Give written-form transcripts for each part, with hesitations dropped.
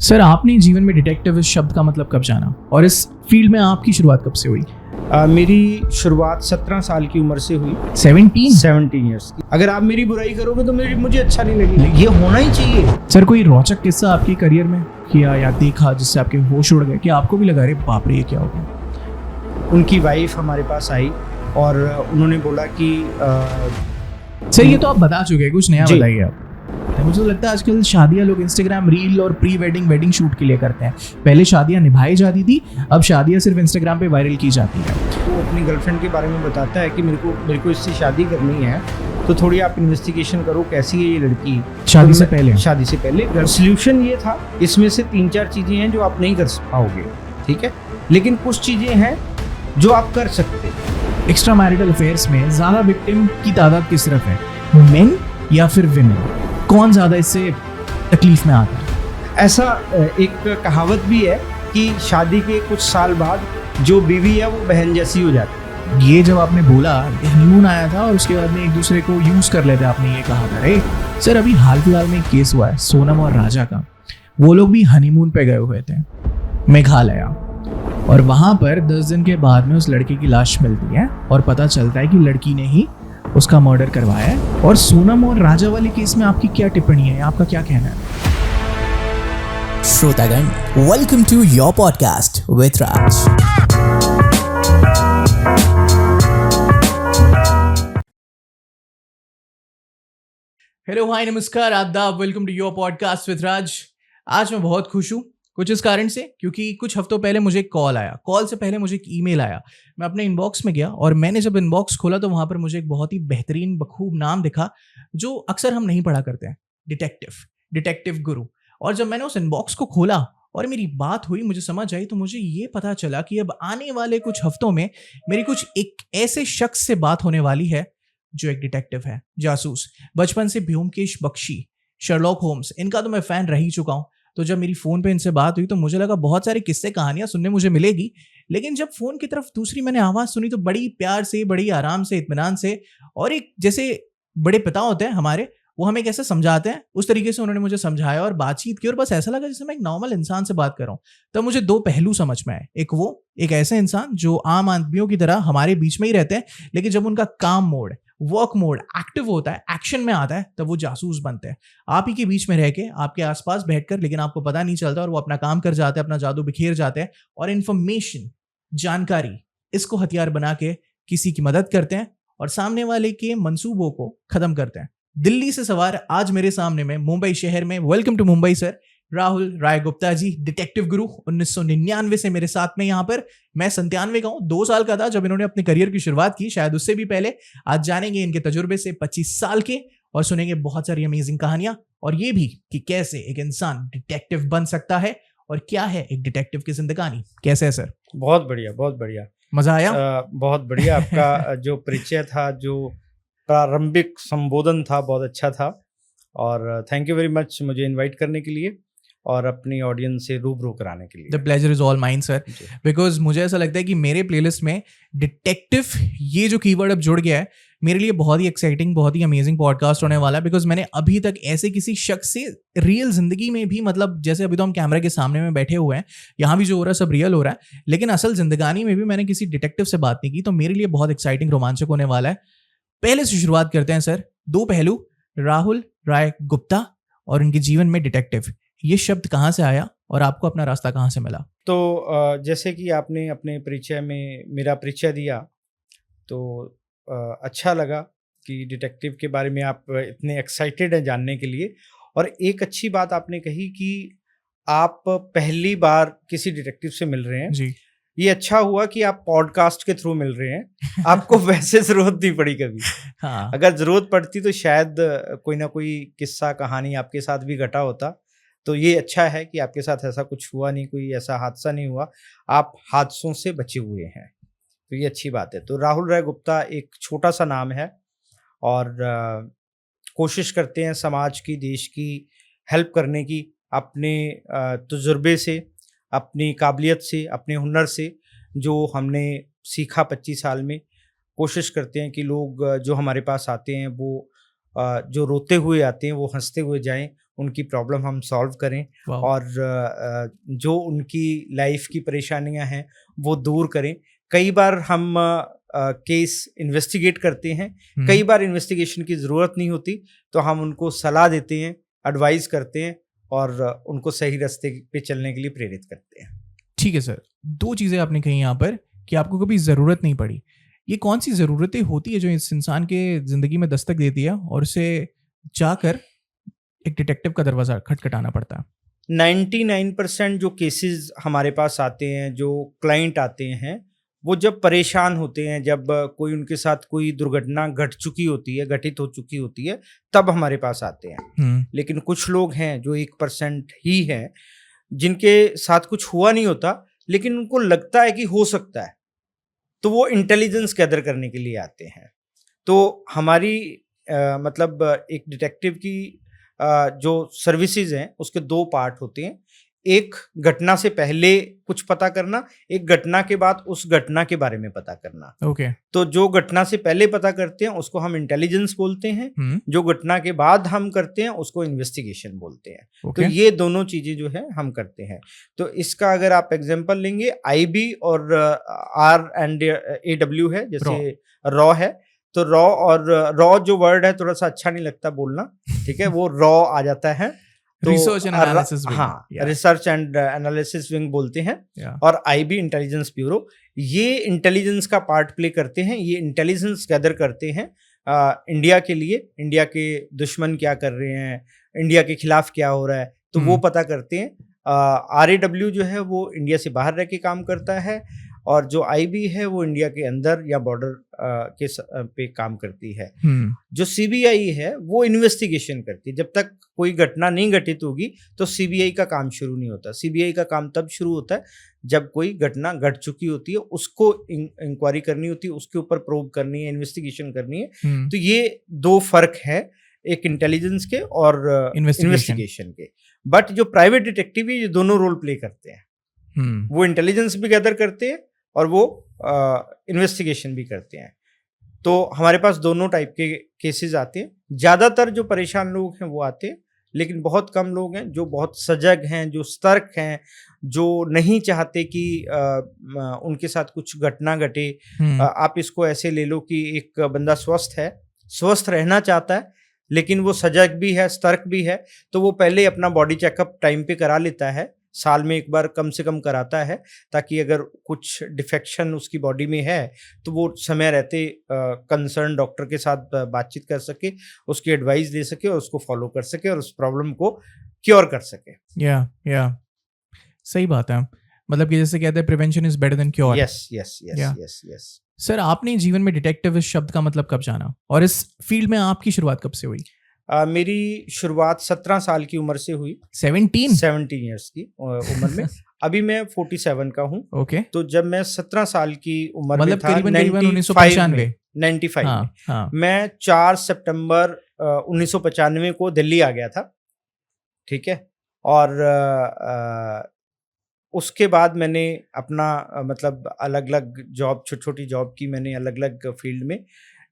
Sir, आपने जीवन में डिटेक्टिव इस शब्द का मतलब कब जाना और इस फील्ड में आपकी शुरुआत कब से हुई? मेरी शुरुआत 17 साल की उम्र से हुई। 17 ईयर्स की। अगर आप मेरी बुराई करोगे तो मुझे अच्छा नहीं लगेगा, ये होना ही चाहिए। सर, कोई रोचक किस्सा आपके करियर में किया या देखा जिससे आपके होश उड़ गए कि आपको भी लगा, अरे बाप रे, ये क्या हो गया? उनकी वाइफ हमारे पास आई और उन्होंने बोला कि सर, ये तो आप बता चुके हैं, कुछ नया जी। बताइए आप। मुझे तो लगता है आजकल शादियां लोग इंस्टाग्राम रील और प्री वेडिंग शूट के लिए करते हैं। पहले शादियां निभाई जाती थी, अब शादियां सिर्फ इंस्टाग्राम पे वायरल की जाती है। वो अपनी गर्लफ्रेंड के बारे में बताता है कि मेरे को इससे शादी करनी है, तो थोड़ी आप इन्वेस्टिगेशन करो कैसी है ये लड़की शादी तो से पहले शादी से पहले सोल्यूशन ये था, इसमें से 3-4 चीज़ें हैं जो आप नहीं कर पाओगे, ठीक है, लेकिन कुछ चीज़ें हैं जो आप कर सकते हैं। एक्स्ट्रा मैरिटल अफेयर्स में ज्यादा विक्टिम की तादाद किस तरफ है, मेन या फिर विमेन? कौन ज्यादा इससे तकलीफ में आता है? ऐसा एक कहावत भी है कि शादी के कुछ साल बाद जो बीवी है वो बहन जैसी हो जाती है। ये जब आपने बोला हनीमून आया था और उसके बाद में एक दूसरे को यूज कर लेते, आपने ये कहा था। अरे सर, अभी हाल फिलहाल में एक केस हुआ है सोनम और राजा का। वो लोग भी हनीमून पे गए हुए थे मेघालय, और वहां पर 10 दिन के बाद में उस लड़के की लाश मिलती है और पता चलता है कि लड़की ने ही उसका मर्डर करवाया है। और सोनम और राजा वाले केस में आपकी क्या टिप्पणी है, आपका क्या कहना है? श्रोतागण, welcome to your podcast with Raj. Hello, hi, नमस्कार, आदाब, welcome to your podcast with Raj. आज मैं बहुत खुश हूँ, कुछ इस कारण से क्योंकि कुछ हफ्तों पहले मुझे एक कॉल आया। कॉल से पहले मुझे एक ईमेल आया। मैं अपने इनबॉक्स में गया और मैंने जब इनबॉक्स खोला तो वहां पर मुझे एक बहुत ही बेहतरीन बखूब नाम दिखा जो अक्सर हम नहीं पढ़ा करते हैं, डिटेक्टिव गुरु। और जब मैंने उस इनबॉक्स को खोला और मेरी बात हुई, मुझे समझ आई, तो मुझे ये पता चला कि अब आने वाले कुछ हफ्तों में मेरी कुछ एक ऐसे शख्स से बात होने वाली है जो एक डिटेक्टिव है, जासूस। बचपन से ब्योमकेश बख्शी, शर्लॉक होम्स, इनका तो मैं फैन रह ही चुका हूं। तो जब मेरी फोन पे इनसे बात हुई तो मुझे लगा बहुत सारे किस्से कहानियां सुनने मुझे मिलेगी, लेकिन जब फोन की तरफ दूसरी मैंने आवाज सुनी तो बड़ी प्यार से, बड़ी आराम से, इत्मीनान से, और एक जैसे बड़े पिता होते हैं हमारे, वो हमें कैसे समझाते हैं उस तरीके से उन्होंने मुझे समझाया और बातचीत की, और बस ऐसा लगा जैसे मैं एक नॉर्मल इंसान से बात कर रहा हूँ। तब मुझे दो पहलू समझ में आए। एक ऐसे इंसान जो आम आदमियों की तरह हमारे बीच में ही रहते हैं, लेकिन जब उनका काम मोड, वर्क मोड एक्टिव होता है, एक्शन में आता है, तब वो जासूस बनते हैं। आप ही के बीच में रह के, आपके आसपास बैठकर, लेकिन आपको पता नहीं चलता और वो अपना काम कर जाते हैं, अपना जादू बिखेर जाते हैं और इंफॉर्मेशन, जानकारी, इसको हथियार बना के किसी की मदद करते हैं और सामने वाले के मंसूबों को खत्म करते हैं। दिल्ली से सवार आज मेरे सामने में मुंबई शहर में, welcome to Mumbai sir, Rahul Rai Gupta ji, detective Guru. 1999 से मेरे साथ में यहाँ पर। मैं 97 का हूँ, 2 साल का था जब इन्होंने अपने करियर की शुरुआत की, शायद उससे भी पहले। आज जानेंगे इनके तजुर्बे से 25 साल के और सुनेंगे बहुत सारी अमेजिंग कहानियां, और ये भी कि कैसे एक इंसान डिटेक्टिव बन सकता है और क्या है एक डिटेक्टिव की जिंदगानी। कैसे है सर? बहुत बढ़िया, बहुत बढ़िया, मजा आया? बहुत बढ़िया। आपका जो परिचय था, जो प्रारंभिक संबोधन था, बहुत अच्छा था, और थैंक यू वेरी मच मुझे इनवाइट करने के लिए और अपनी ऑडियंस से रूबरू कराने के लिए। The pleasure is all mine sir, because मुझे ऐसा लगता है कि मेरे प्लेलिस्ट में डिटेक्टिव ये जो कीवर्ड अब जुड़ गया है, मेरे लिए बहुत ही एक्साइटिंग, बहुत ही अमेजिंग पॉडकास्ट होने वाला है। बिकॉज मैंने अभी तक ऐसे किसी शख्स से रियल जिंदगी में भी, मतलब जैसे अभी तो हम कैमरे के सामने में बैठे हुए हैं, यहाँ भी जो हो रहा है सब रियल हो रहा है, लेकिन असल जिंदगानी में भी मैंने किसी डिटेक्टिव से बात नहीं की। तो मेरे लिए बहुत एक्साइटिंग, रोमांचक होने वाला है। पहले से शुरुआत करते हैं सर। 2 पहलू, राहुल राय गुप्ता और उनके जीवन में डिटेक्टिव, ये शब्द कहाँ से आया और आपको अपना रास्ता कहाँ से मिला? तो जैसे कि आपने अपने परिचय में मेरा परिचय दिया, तो अच्छा लगा कि डिटेक्टिव के बारे में आप इतने एक्साइटेड हैं जानने के लिए। और एक अच्छी बात आपने कही कि आप पहली बार किसी डिटेक्टिव से मिल रहे हैं जी। ये अच्छा हुआ कि आप पॉडकास्ट के थ्रू मिल रहे हैं। आपको वैसे जरूरत नहीं पड़ी कभी। हाँ। अगर जरूरत पड़ती तो शायद कोई ना कोई किस्सा कहानी आपके साथ भी घटा होता। तो ये अच्छा है कि आपके साथ ऐसा कुछ हुआ नहीं, कोई ऐसा हादसा नहीं हुआ, आप हादसों से बचे हुए हैं, तो ये अच्छी बात है। तो राहुल राय गुप्ता एक छोटा सा नाम है और कोशिश करते हैं समाज की, देश की हेल्प करने की, अपने तजुर्बे से, अपनी काबिलियत से, अपने हुनर से, जो हमने सीखा 25 साल में। कोशिश करते हैं कि लोग जो हमारे पास आते हैं वो जो रोते हुए आते हैं वो हंसते हुए जाएं, उनकी प्रॉब्लम हम सॉल्व करें वाह। और जो उनकी लाइफ की परेशानियां हैं वो दूर करें। कई बार हम केस इन्वेस्टिगेट करते हैं, कई बार इन्वेस्टिगेशन की ज़रूरत नहीं होती, तो हम उनको सलाह देते हैं, एडवाइस करते हैं और उनको सही रास्ते पे चलने के लिए प्रेरित करते हैं। ठीक है सर, 2 चीज़ें आपने कही यहाँ पर कि आपको कभी ज़रूरत नहीं पड़ी। ये कौन सी ज़रूरतें होती है जो इस इंसान के ज़िंदगी में दस्तक देती है और उसे जाकर एक डिटेक्टिव का दरवाज़ा खटखटाना पड़ता है? 99% जो केसेस हमारे पास आते हैं, जो क्लाइंट आते हैं, वो जब परेशान होते हैं, जब कोई उनके साथ कोई दुर्घटना घटित हो चुकी होती है, तब हमारे पास आते हैं। लेकिन कुछ लोग हैं जो 1% ही हैं, जिनके साथ कुछ हुआ नहीं होता, लेकिन उनको लगता है कि हो सकता है, तो वो इंटेलिजेंस गैदर करने के लिए आते हैं। तो हमारी मतलब एक डिटेक्टिव की जो सर्विसेज हैं उसके 2 पार्ट होते हैं। एक घटना से पहले कुछ पता करना, एक घटना के बाद उस घटना के बारे में पता करना। ओके। तो जो घटना से पहले पता करते हैं उसको हम इंटेलिजेंस बोलते हैं, जो घटना के बाद हम करते हैं उसको इन्वेस्टिगेशन बोलते हैं। तो ये दोनों चीजें जो है हम करते हैं। तो इसका अगर आप एग्जांपल लेंगे, IB और RAW है, जैसे रॉ है, तो रॉ जो वर्ड है थोड़ा सा अच्छा नहीं लगता बोलना, ठीक है, वो रॉ आ जाता है, तो रिसर्च एंड एनालिसिस विंग। हाँ, रिसर्च एंड एनालिसिस विंग बोलते हैं। और IB इंटेलिजेंस ब्यूरो, ये इंटेलिजेंस का पार्ट प्ले करते हैं, ये इंटेलिजेंस गैदर करते हैं इंडिया के लिए, इंडिया के दुश्मन क्या कर रहे हैं, इंडिया के खिलाफ क्या हो रहा है, तो वो पता करते हैं। RAW जो है वो इंडिया से बाहर रह के काम करता है, और जो IB है वो इंडिया के अंदर या बॉर्डर पे काम करती है। जो CBI है वो इन्वेस्टिगेशन करती है। जब तक कोई घटना नहीं घटित होगी तो CBI का काम शुरू नहीं होता। CBI का काम तब शुरू होता है जब कोई घटना घट चुकी होती है, उसको इंक्वायरी करनी होती है, उसके ऊपर प्रोब करनी है, इन्वेस्टिगेशन करनी है। तो ये 2 फर्क है, एक इंटेलिजेंस के और इन्वेस्टिगेशन के। बट जो प्राइवेट डिटेक्टिव है ये दोनों रोल प्ले करते हैं। वो इंटेलिजेंस भी गैदर करते हैं और वो इन्वेस्टिगेशन भी करते हैं। तो हमारे पास दोनों टाइप के केसेस आते हैं। ज़्यादातर जो परेशान लोग हैं वो आते हैं, लेकिन बहुत कम लोग हैं जो बहुत सजग हैं, जो सतर्क हैं, जो नहीं चाहते कि उनके साथ कुछ घटना घटे। आप इसको ऐसे ले लो कि एक बंदा स्वस्थ है, स्वस्थ रहना चाहता है, लेकिन वो सजग भी है, सतर्क भी है, तो वो पहले अपना बॉडी चेकअप टाइम पे करा लेता है, साल में एक बार कम से कम कराता है, ताकि अगर कुछ डिफेक्शन उसकी बॉडी में है तो वो समय रहते कंसर्न डॉक्टर के साथ बातचीत कर सके, उसकी एडवाइस दे सके और उसको फॉलो कर सके और उस प्रॉब्लम को क्योर कर सके। या सही बात है। मतलब कि जैसे कहते हैं prevention is better than cure. Yes. Sir, आपने जीवन में डिटेक्टिव इस शब्द का मतलब कब जाना, और इस फील्ड में आपकी शुरुआत कब से हुई? मेरी शुरुआत 17 साल की उम्र से हुई। 17 ईयर्स की उम्र में। अभी मैं 47 का हूँ। ओके। तो जब मैं 17 साल की उम्र में था, करीबन 1995 में, मैं 4 सितंबर 1995 को दिल्ली आ गया था, ठीक है। और उसके बाद मैंने अपना मतलब अलग अलग जॉब, छोटी छोटी जॉब की मैंने अलग अलग फील्ड में,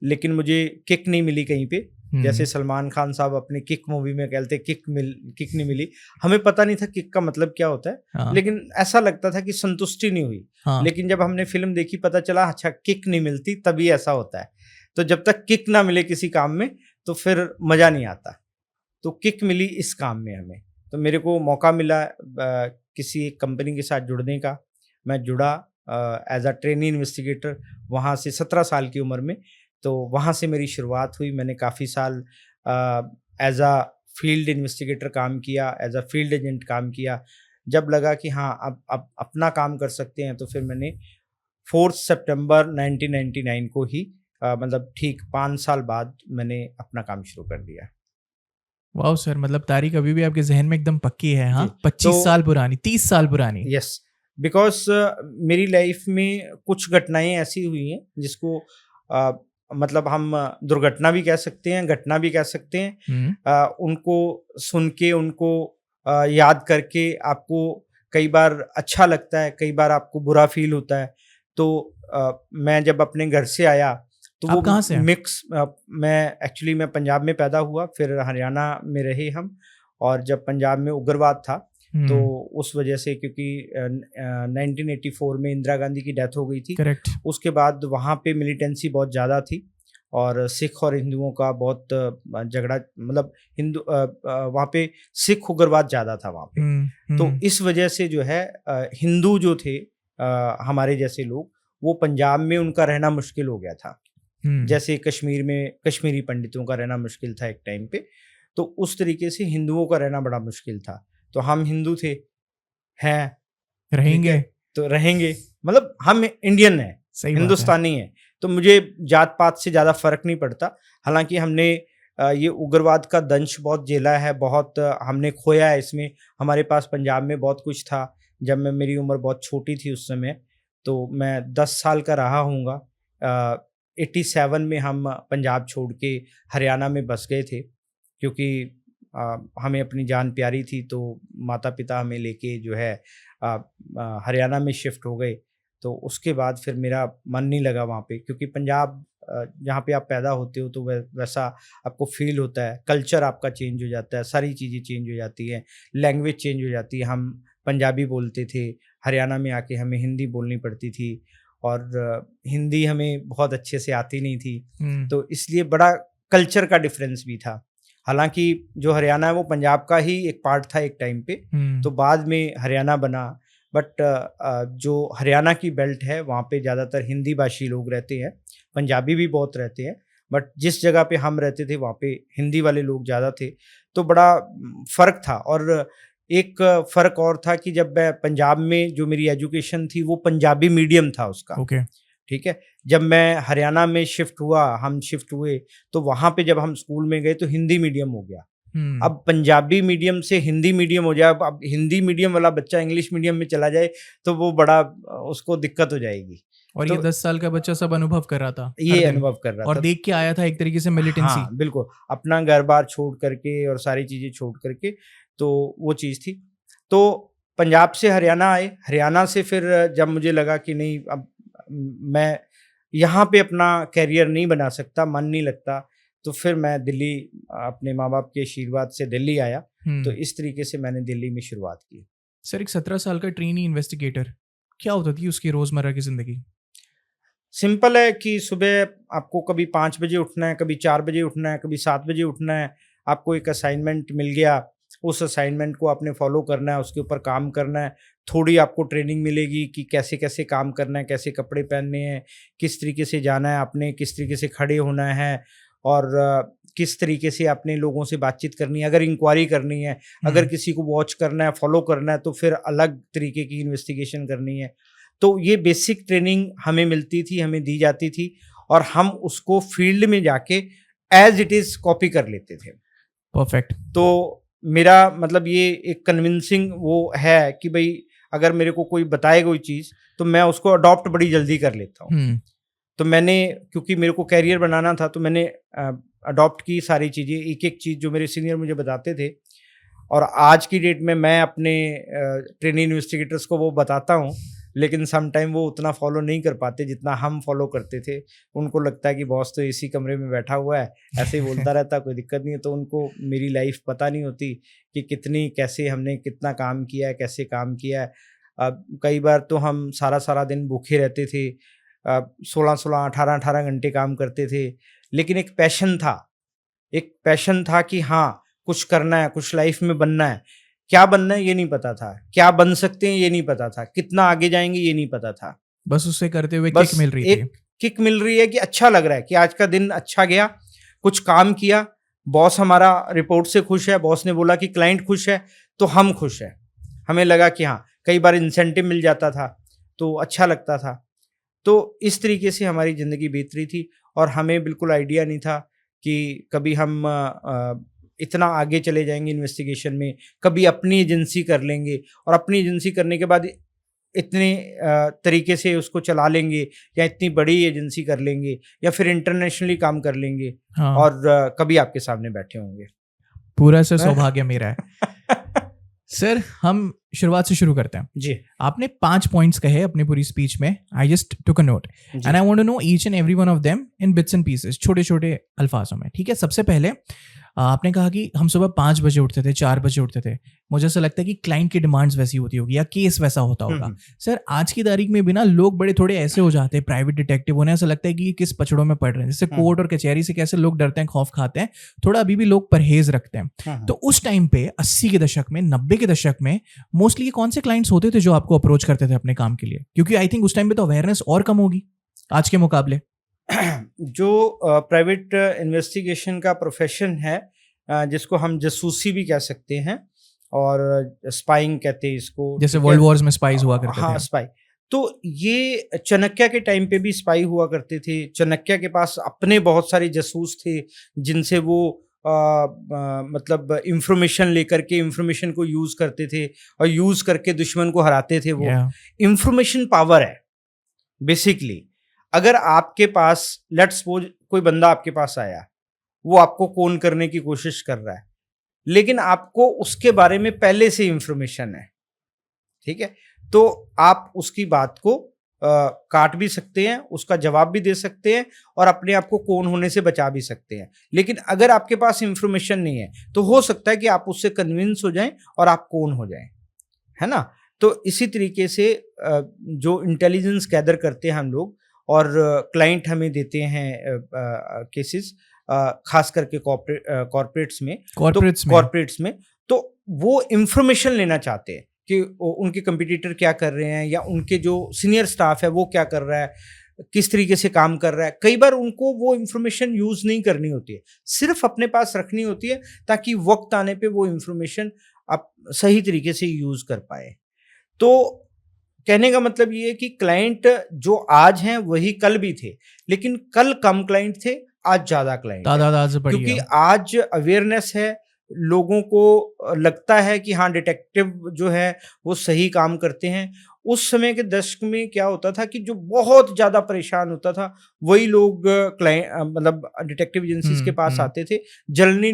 लेकिन मुझे किक नहीं मिली कहीं पे। जैसे सलमान खान साहब अपनी किक मूवी में कहते किक नहीं मिली, हमें पता नहीं था किक का मतलब क्या होता है। लेकिन ऐसा लगता था कि संतुष्टि नहीं हुई। लेकिन जब हमने फिल्म देखी पता चला अच्छा किक नहीं मिलती तभी ऐसा होता है। तो जब तक किक ना मिले किसी काम में तो फिर मज़ा नहीं आता। तो किक मिली इस काम में हमें, तो मेरे को मौका मिला किसी एक कंपनी के साथ जुड़ने का। मैं जुड़ा एज अ ट्रेनी इन्वेस्टिगेटर वहाँ से 17 साल की उम्र में। तो वहाँ से मेरी शुरुआत हुई। मैंने काफ़ी साल एज अ फील्ड इन्वेस्टिगेटर काम किया, एज अ फील्ड एजेंट काम किया। जब लगा कि हाँ अब अपना काम कर सकते हैं, तो फिर मैंने 4 सितंबर 1999 को ही मतलब ठीक 5 साल बाद मैंने अपना काम शुरू कर दिया। वाह सर, मतलब तारीख अभी भी आपके जहन में एकदम पक्की है। हाँ, 25 साल पुरानी, 30 साल पुरानी। यस, बिकॉज मेरी लाइफ में कुछ घटनाएं ऐसी हुई हैं जिसको मतलब हम दुर्घटना भी कह सकते हैं, घटना भी कह सकते हैं। उनको सुन के, उनको याद करके आपको कई बार अच्छा लगता है, कई बार आपको बुरा फील होता है। तो मैं जब अपने घर से आया तो आप वो कहाँ से हैं? मिक्स, मैं पंजाब में पैदा हुआ, फिर हरियाणा में रहे हम। और जब पंजाब में उग्रवाद था तो उस वजह से, क्योंकि 1984 में इंदिरा गांधी की डेथ हो गई थी, करेक्ट। उसके बाद वहाँ पे मिलिटेंसी बहुत ज़्यादा थी और सिख और हिंदुओं का बहुत झगड़ा, मतलब वहाँ पे सिख उग्रवाद ज़्यादा था वहाँ पे। तो इस वजह से जो है हिंदू जो थे हमारे जैसे लोग, वो पंजाब में उनका रहना मुश्किल हो गया था। जैसे कश्मीर में कश्मीरी पंडितों का रहना मुश्किल था एक टाइम पे, तो उस तरीके से हिंदुओं का रहना बड़ा मुश्किल था। तो हम हिंदू थे, हैं, रहेंगे, तो रहेंगे, मतलब हम इंडियन हैं, हिंदुस्तानी हैं, तो मुझे जात पात से ज़्यादा फर्क नहीं पड़ता। हालांकि हमने ये उग्रवाद का दंश बहुत झेला है, बहुत हमने खोया है इसमें। हमारे पास पंजाब में बहुत कुछ था जब मेरी उम्र बहुत छोटी थी उस समय, तो मैं 10 साल का रहा हूँगा। 87 में हम पंजाब छोड़ के हरियाणा में बस गए थे, क्योंकि हमें अपनी जान प्यारी थी, तो माता पिता हमें लेके जो है हरियाणा में शिफ्ट हो गए। तो उसके बाद फिर मेरा मन नहीं लगा वहाँ पे, क्योंकि पंजाब जहाँ पे आप पैदा होते हो तो वैसा आपको फील होता है, कल्चर आपका चेंज हो जाता है, सारी चीज़ें चेंज हो जाती हैं, लैंग्वेज चेंज हो जाती है। हम पंजाबी बोलते थे, हरियाणा में आके हमें हिंदी बोलनी पड़ती थी, और हिंदी हमें बहुत अच्छे से आती नहीं थी, तो इसलिए बड़ा कल्चर का डिफरेंस भी था। हालांकि जो हरियाणा है वो पंजाब का ही एक पार्ट था एक टाइम पे, तो बाद में हरियाणा बना। बट जो हरियाणा की बेल्ट है वहाँ पे ज़्यादातर हिंदी भाषी लोग रहते हैं, पंजाबी भी बहुत रहते हैं, बट जिस जगह पे हम रहते थे वहाँ पे हिंदी वाले लोग ज़्यादा थे, तो बड़ा फ़र्क था। और एक फ़र्क और था कि जब मैं पंजाब में, जो मेरी एजुकेशन थी वो पंजाबी मीडियम था उसका, ठीक है। जब मैं हरियाणा में हम शिफ्ट हुए, तो वहाँ पे जब हम स्कूल में गए तो हिंदी मीडियम हो गया। अब पंजाबी मीडियम से हिंदी मीडियम हो जाए, अब हिंदी मीडियम वाला बच्चा इंग्लिश मीडियम में चला जाए तो वो बड़ा उसको दिक्कत हो जाएगी। और तो ये 10 साल का बच्चा सब अनुभव कर रहा था, ये अनुभव कर रहा था, और देख के आया था एक तरीके से मिलिटेंसी। हाँ बिल्कुल, अपना घर बार छोड़ करके और सारी चीज़ें छोड़ करके, तो वो चीज़ थी। तो पंजाब से हरियाणा आए, हरियाणा से फिर जब मुझे लगा कि नहीं, अब मैं यहाँ पे अपना कैरियर नहीं बना सकता, मन नहीं लगता, तो फिर मैं दिल्ली, अपने माँ बाप के आशीर्वाद से दिल्ली आया। तो इस तरीके से मैंने दिल्ली में शुरुआत की। सर, एक 17 साल का ट्रेनी इन्वेस्टिगेटर, क्या होता थी उसकी रोज़मर्रा की ज़िंदगी? सिंपल है कि सुबह आपको कभी 5 बजे उठना है, कभी 4 बजे उठना है, कभी 7 बजे उठना है। आपको एक असाइनमेंट मिल गया, उस असाइनमेंट को आपने फॉलो करना है, उसके ऊपर काम करना है। थोड़ी आपको ट्रेनिंग मिलेगी कि कैसे कैसे काम करना है, कैसे कपड़े पहनने हैं, किस तरीके से जाना है आपने, किस तरीके से खड़े होना है, और किस तरीके से आपने लोगों से बातचीत करनी है। अगर इंक्वायरी करनी है, अगर किसी को वॉच करना है, फॉलो करना है, तो फिर अलग तरीके की इन्वेस्टिगेशन करनी है। तो ये बेसिक ट्रेनिंग हमें मिलती थी, हमें दी जाती थी, और हम उसको फील्ड में जाके एज इट इज़ कॉपी कर लेते थे। परफेक्ट। तो मेरा मतलब ये एक कन्विंसिंग वो है कि भाई अगर मेरे को कोई बताए कोई चीज़, तो मैं उसको अडॉप्ट बड़ी जल्दी कर लेता हूँ। तो मैंने, क्योंकि मेरे को कैरियर बनाना था, तो मैंने अडॉप्ट की सारी चीज़ें, एक एक चीज़ जो मेरे सीनियर मुझे बताते थे। और आज की डेट में मैं अपने ट्रेनी इन्वेस्टिगेटर्स को वो बताता हूँ, लेकिन सम टाइम वो उतना फॉलो नहीं कर पाते जितना हम फॉलो करते थे। उनको लगता है कि बॉस तो इसी कमरे में बैठा हुआ है, ऐसे ही बोलता रहता, कोई दिक्कत नहीं है। तो उनको मेरी लाइफ पता नहीं होती कि कितनी, कैसे हमने कितना काम किया है, कैसे काम किया है। कई बार तो हम सारा दिन भूखे रहते थे, 16-16, 18-18 घंटे काम करते थे, लेकिन एक पैशन था कि हाँ कुछ करना है, कुछ लाइफ में बनना है। क्या बनना है ये नहीं पता था, क्या बन सकते हैं ये नहीं पता था, कितना आगे जाएंगे ये नहीं पता था। बस उससे करते हुए बस किक मिल रही एक किक मिल रही है कि अच्छा लग रहा है कि आज का दिन अच्छा गया, कुछ काम किया, बॉस हमारा रिपोर्ट से खुश है, बॉस ने बोला कि क्लाइंट खुश है, तो हम खुश हैं। हमें लगा कि हाँ, कई बार इंसेंटिव मिल जाता था तो अच्छा लगता था। तो इस तरीके से हमारी ज़िंदगी बीत रही थी, और हमें बिल्कुल आइडिया नहीं था कि कभी हम इतना आगे चले जाएंगे इन्वेस्टिगेशन में, कभी अपनी एजेंसी कर लेंगे, और अपनी एजेंसी करने के बाद इतने तरीके से उसको चला लेंगे, या इतनी बड़ी एजेंसी कर लेंगे, या फिर इंटरनेशनली काम कर लेंगे। हाँ। और कभी आपके सामने बैठे होंगे। पूरा से सौभाग्य मेरा है। सर हम शुरुआत से शुरू करते हैं। जी आपने 5 पॉइंट्स कहे अपनी पूरी स्पीच में। I just took a note जी and I want to know each and every one of them in bits and pieces, छोटे छोटे अल्फाजों में। ठीक है, सबसे पहले आपने कहा कि हम सुबह 5 बजे उठते थे, 4 बजे उठते थे। मुझे ऐसा लगता है कि क्लाइंट की डिमांड्स वैसी होती होगी या केस वैसा होता होगा। हम्म, सर आज की तारीख में भी ना लोग बड़े थोड़े ऐसे हो जाते हैं, प्राइवेट डिटेक्टिव उन्हें ऐसा लगता है कि ये किस पचड़ों में पड़ रहे हैं। जैसे कोर्ट और कचहरी से कैसे लोग डरते हैं, खौफ खाते हैं, थोड़ा अभी भी लोग परहेज रखते हैं। तो उस टाइम पे 80 के दशक में, 90 के दशक में मोस्टली ये कौन से क्लाइंट्स होते थे जो आपको अप्रोच करते थे अपने काम के लिए? क्योंकि आई थिंक उस टाइम पे तो अवेयरनेस और कम होगी आज के मुकाबले। जो प्राइवेट इन्वेस्टिगेशन का प्रोफेशन है, जिसको हम जासूसी भी कह सकते हैं और स्पाइंग कहते हैं इसको, जैसे ठीक है? वर्ल्ड वॉर्स में स्पाइस हुआ करते हाँ थे। स्पाई। तो ये चाणक्य के टाइम पे भी स्पाई हुआ करते थे। चाणक्य के पास अपने बहुत सारे जासूस थे जिनसे वो मतलब इंफॉर्मेशन लेकर के इंफॉर्मेशन को यूज करते थे और यूज करके दुश्मन को हराते थे। वो Yeah. इंफॉर्मेशन पावर है बेसिकली। अगर आपके पास लेट्स सपोज कोई बंदा आपके पास आया, वो आपको कॉन करने की कोशिश कर रहा है, लेकिन आपको उसके बारे में पहले से इंफॉर्मेशन है, ठीक है, तो आप उसकी बात को काट भी सकते हैं, उसका जवाब भी दे सकते हैं और अपने आप को कॉन होने से बचा भी सकते हैं। लेकिन अगर आपके पास इंफॉर्मेशन नहीं है तो हो सकता है कि आप उससे कन्विंस हो जाएं और आप कॉन हो जाएं, है ना। तो इसी तरीके से जो इंटेलिजेंस गैदर करते हैं हम लोग और क्लाइंट हमें देते हैं केसेस, खास करके कॉर्पोरेट्स में, कॉर्पोरेट्स में तो वो इंफॉर्मेशन लेना चाहते हैं कि उनके कंपटीटर क्या कर रहे हैं या उनके जो सीनियर स्टाफ है वो क्या कर रहा है, किस तरीके से काम कर रहा है। कई बार उनको वो इंफॉर्मेशन यूज नहीं करनी होती है, सिर्फ अपने पास रखनी होती है ताकि वक्त आने पे वो इंफॉर्मेशन आप सही तरीके से यूज कर पाए। तो कहने का मतलब ये है कि क्लाइंट जो आज हैं वही कल भी थे, लेकिन कल कम क्लाइंट थे, आज ज्यादा क्लाइंट है, तादाद से बढ़ी क्योंकि है। आज अवेयरनेस है। लोगों को लगता है कि हाँ डिटेक्टिव जो है वो सही काम करते हैं। उस समय के दशक में क्या होता था कि जो बहुत ज्यादा परेशान होता था वही लोग क्लाइंट मतलब डिटेक्टिव एजेंसीज के पास आते थे। जनरली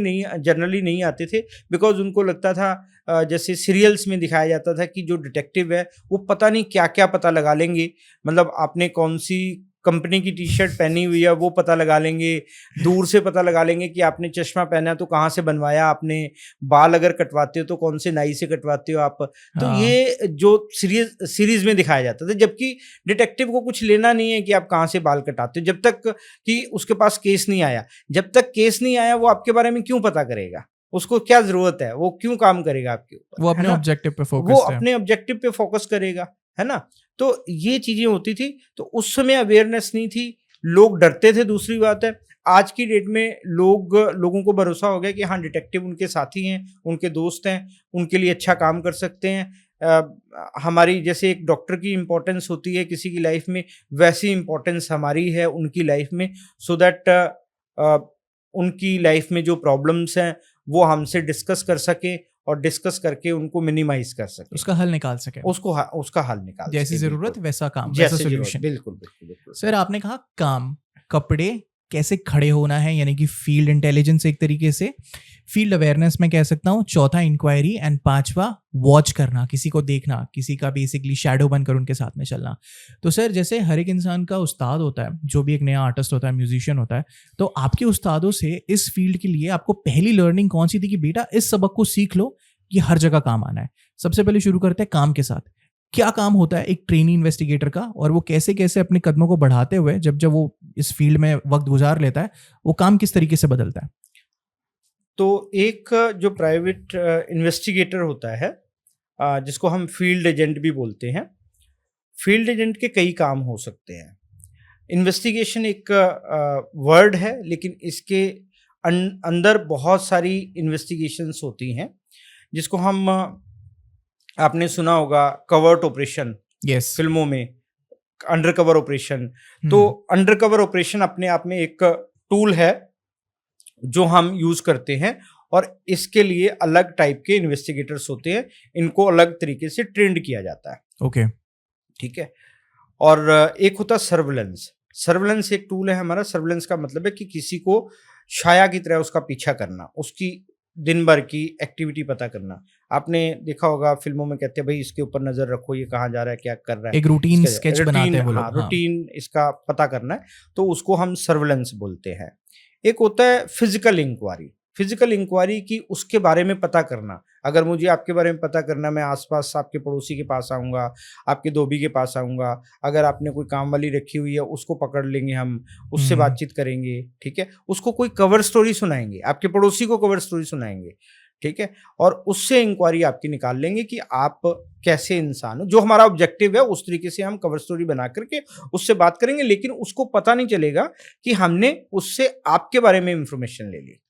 नहीं आते थे, बिकॉज उनको लगता था जैसे सीरियल्स में दिखाया जाता था कि जो डिटेक्टिव है वो पता नहीं क्या क्या पता लगा लेंगे। मतलब आपने कौन सी कंपनी की टी शर्ट पहनी हुई है वो पता लगा लेंगे, दूर से पता लगा लेंगे कि आपने चश्मा पहना है तो कहाँ से बनवाया आपने, बाल अगर कटवाते हो तो कौन से नाई से कटवाते हो आप। तो हाँ। ये जो सीरीज में दिखाया जाता था, जबकि डिटेक्टिव को कुछ लेना नहीं है कि आप कहाँ से बाल कटाते हो, जब तक कि उसके पास केस नहीं आया। जब तक केस नहीं आया वो आपके बारे में क्यों पता करेगा, उसको क्या जरूरत है, वो क्यों काम करेगा आपके ऊपर, वो अपने है ना? ऑब्जेक्टिव पे वो फोकस्ड है। अपने ऑब्जेक्टिव पे फोकस करेगा, है ना। तो ये चीजें होती थी। तो उस समय अवेयरनेस नहीं थी, लोग डरते थे। दूसरी बात है, आज की डेट में लोगों को भरोसा हो गया कि हाँ डिटेक्टिव उनके साथी हैं, उनके दोस्त हैं, उनके लिए अच्छा काम कर सकते हैं। हमारी जैसे एक डॉक्टर की इंपॉर्टेंस होती है किसी की लाइफ में, वैसी इंपॉर्टेंस हमारी है उनकी लाइफ में, सो दैट उनकी लाइफ में जो प्रॉब्लम्स हैं वो हमसे डिस्कस कर सके और डिस्कस करके उनको मिनिमाइज कर सके, उसका हल निकाल सके, उसका हल निकाल जैसी सके। जरूरत बिल्कुल। वैसा काम, जैसे वैसा जरूरत, सोल्यूशन। बिल्कुल बिल्कुल बिल्कुल। सर आपने कहा काम, कपड़े, कैसे खड़े होना है, यानी कि फील्ड इंटेलिजेंस एक तरीके से, फील्ड अवेयरनेस में कह सकता हूँ, चौथा इंक्वायरी एंड पांचवा वॉच करना, किसी को देखना, किसी का बेसिकली शैडो बनकर उनके साथ में चलना। तो सर जैसे हर एक इंसान का उस्ताद होता है, जो भी एक नया आर्टिस्ट होता है, म्यूजिशियन होता है, तो आपके उस्तादों से इस फील्ड के लिए आपको पहली लर्निंग कौन सी थी कि बेटा इस सबक को सीख लो, ये हर जगह काम आना है? सबसे पहले शुरू करते हैं काम के साथ। क्या काम होता है एक ट्रेनी इन्वेस्टिगेटर का, और वो कैसे कैसे अपने कदमों को बढ़ाते हुए जब वो इस फील्ड में वक्त गुजार लेता है, वो काम किस तरीके से बदलता है? तो एक जो प्राइवेट इन्वेस्टिगेटर होता है, जिसको हम फील्ड एजेंट भी बोलते हैं, फील्ड एजेंट के कई काम हो सकते हैं। इन्वेस्टिगेशन एक वर्ड है, लेकिन इसके अंदर बहुत सारी इन्वेस्टिगेशंस होती हैं, जिसको हम आपने सुना होगा कवर्ट ऑपरेशन, यस, फिल्मों में अंडर कवर ऑपरेशन। तो अंडर कवर ऑपरेशन अपने आप में एक टूल है जो हम यूज करते हैं, और इसके लिए अलग टाइप के इन्वेस्टिगेटर्स होते हैं, इनको अलग तरीके से ट्रेंड किया जाता है। ओके, ठीक है। और एक होता है सर्वेलेंस। सर्वेलेंस एक टूल है हमारा। सर्वेलेंस का मतलब है कि किसी को छाया की तरह उसका पीछा करना, उसकी दिन भर की एक्टिविटी पता करना। आपने देखा होगा फिल्मों में कहते हैं भाई इसके ऊपर नजर रखो, ये कहाँ जा रहा है, क्या कर रहा है, एक रूटीन इसका स्केच बनाते हैं वो लोग। हाँ, रूटीन इसका पता करना है, तो उसको हम सर्वेलेंस बोलते हैं। एक होता है फिजिकल इंक्वायरी। फिजिकल इंक्वायरी की उसके बारे में पता करना। अगर मुझे आपके बारे में पता करना, मैं आसपास आपके पड़ोसी के पास आऊँगा, आपके धोबी के पास आऊँगा, अगर आपने कोई काम वाली रखी हुई है उसको पकड़ लेंगे हम, उससे बातचीत करेंगे, ठीक है, उसको कोई कवर स्टोरी सुनाएंगे, आपके पड़ोसी को कवर स्टोरी सुनाएंगे, ठीक है, और उससे इंक्वायरी आपकी निकाल लेंगे कि आप कैसे इंसान हो। जो हमारा ऑब्जेक्टिव है उस तरीके से हम कवर स्टोरी बना करके उससे बात करेंगे, लेकिन उसको पता नहीं चलेगा कि हमने उससे आपके बारे में इंफॉर्मेशन ले ली।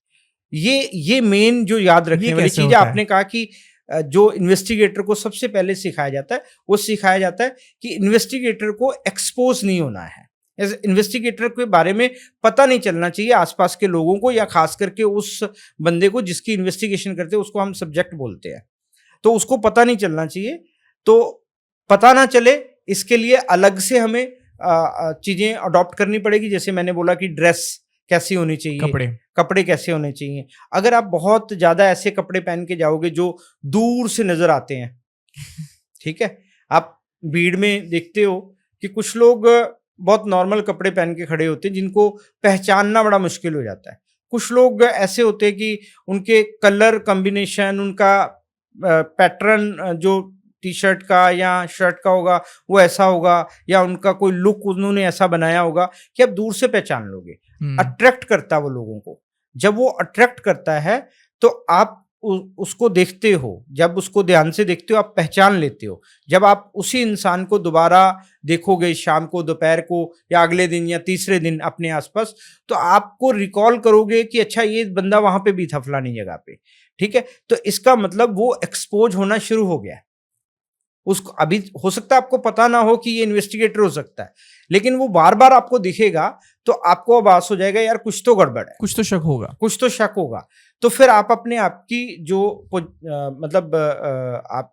ये मेन जो याद रखने वाली चीज है। आपने कहा कि जो इन्वेस्टिगेटर को सबसे पहले सिखाया जाता है, वो सिखाया जाता है कि इन्वेस्टिगेटर को एक्सपोज नहीं होना है। इन्वेस्टिगेटर के बारे में पता नहीं चलना चाहिए आसपास के लोगों को, या खास करके उस बंदे को जिसकी इन्वेस्टिगेशन करते हैं, उसको हम सब्जेक्ट बोलते हैं, तो उसको पता नहीं चलना चाहिए। तो पता ना चले इसके लिए अलग से हमें चीजें अडॉप्ट करनी पड़ेगी। जैसे मैंने बोला कि ड्रेस कैसी होनी चाहिए, कपड़े कैसे होने चाहिए। अगर आप बहुत ज्यादा ऐसे कपड़े पहन के जाओगे जो दूर से नजर आते हैं, ठीक है, आप भीड़ में देखते हो कि कुछ लोग बहुत नॉर्मल कपड़े पहन के खड़े होते हैं जिनको पहचानना बड़ा मुश्किल हो जाता है। कुछ लोग ऐसे होते हैं कि उनके कलर कॉम्बिनेशन, उनका पैटर्न जो टी शर्ट का या शर्ट का होगा वो ऐसा होगा, या उनका कोई लुक उन्होंने ऐसा बनाया होगा कि आप दूर से पहचान लोगे। अट्रैक्ट करता है वो लोगों को। जब वो अट्रैक्ट करता है तो आप उसको देखते हो, जब उसको ध्यान से देखते हो आप पहचान लेते हो। जब आप उसी इंसान को दोबारा देखोगे शाम को, दोपहर को, या अगले दिन या तीसरे दिन अपने आसपास, तो आपको रिकॉल करोगे कि अच्छा ये बंदा वहां पे भी था फलानी जगह पे, ठीक है। तो इसका मतलब वो एक्सपोज होना शुरू हो गया। उसको अभी हो सकता है आपको पता ना हो कि ये इन्वेस्टिगेटर हो सकता है, लेकिन वो बार बार आपको दिखेगा तो आपको आभास हो जाएगा यार कुछ तो गड़बड़ है, कुछ तो शक होगा, कुछ तो शक होगा। तो फिर आप अपने आप की जो मतलब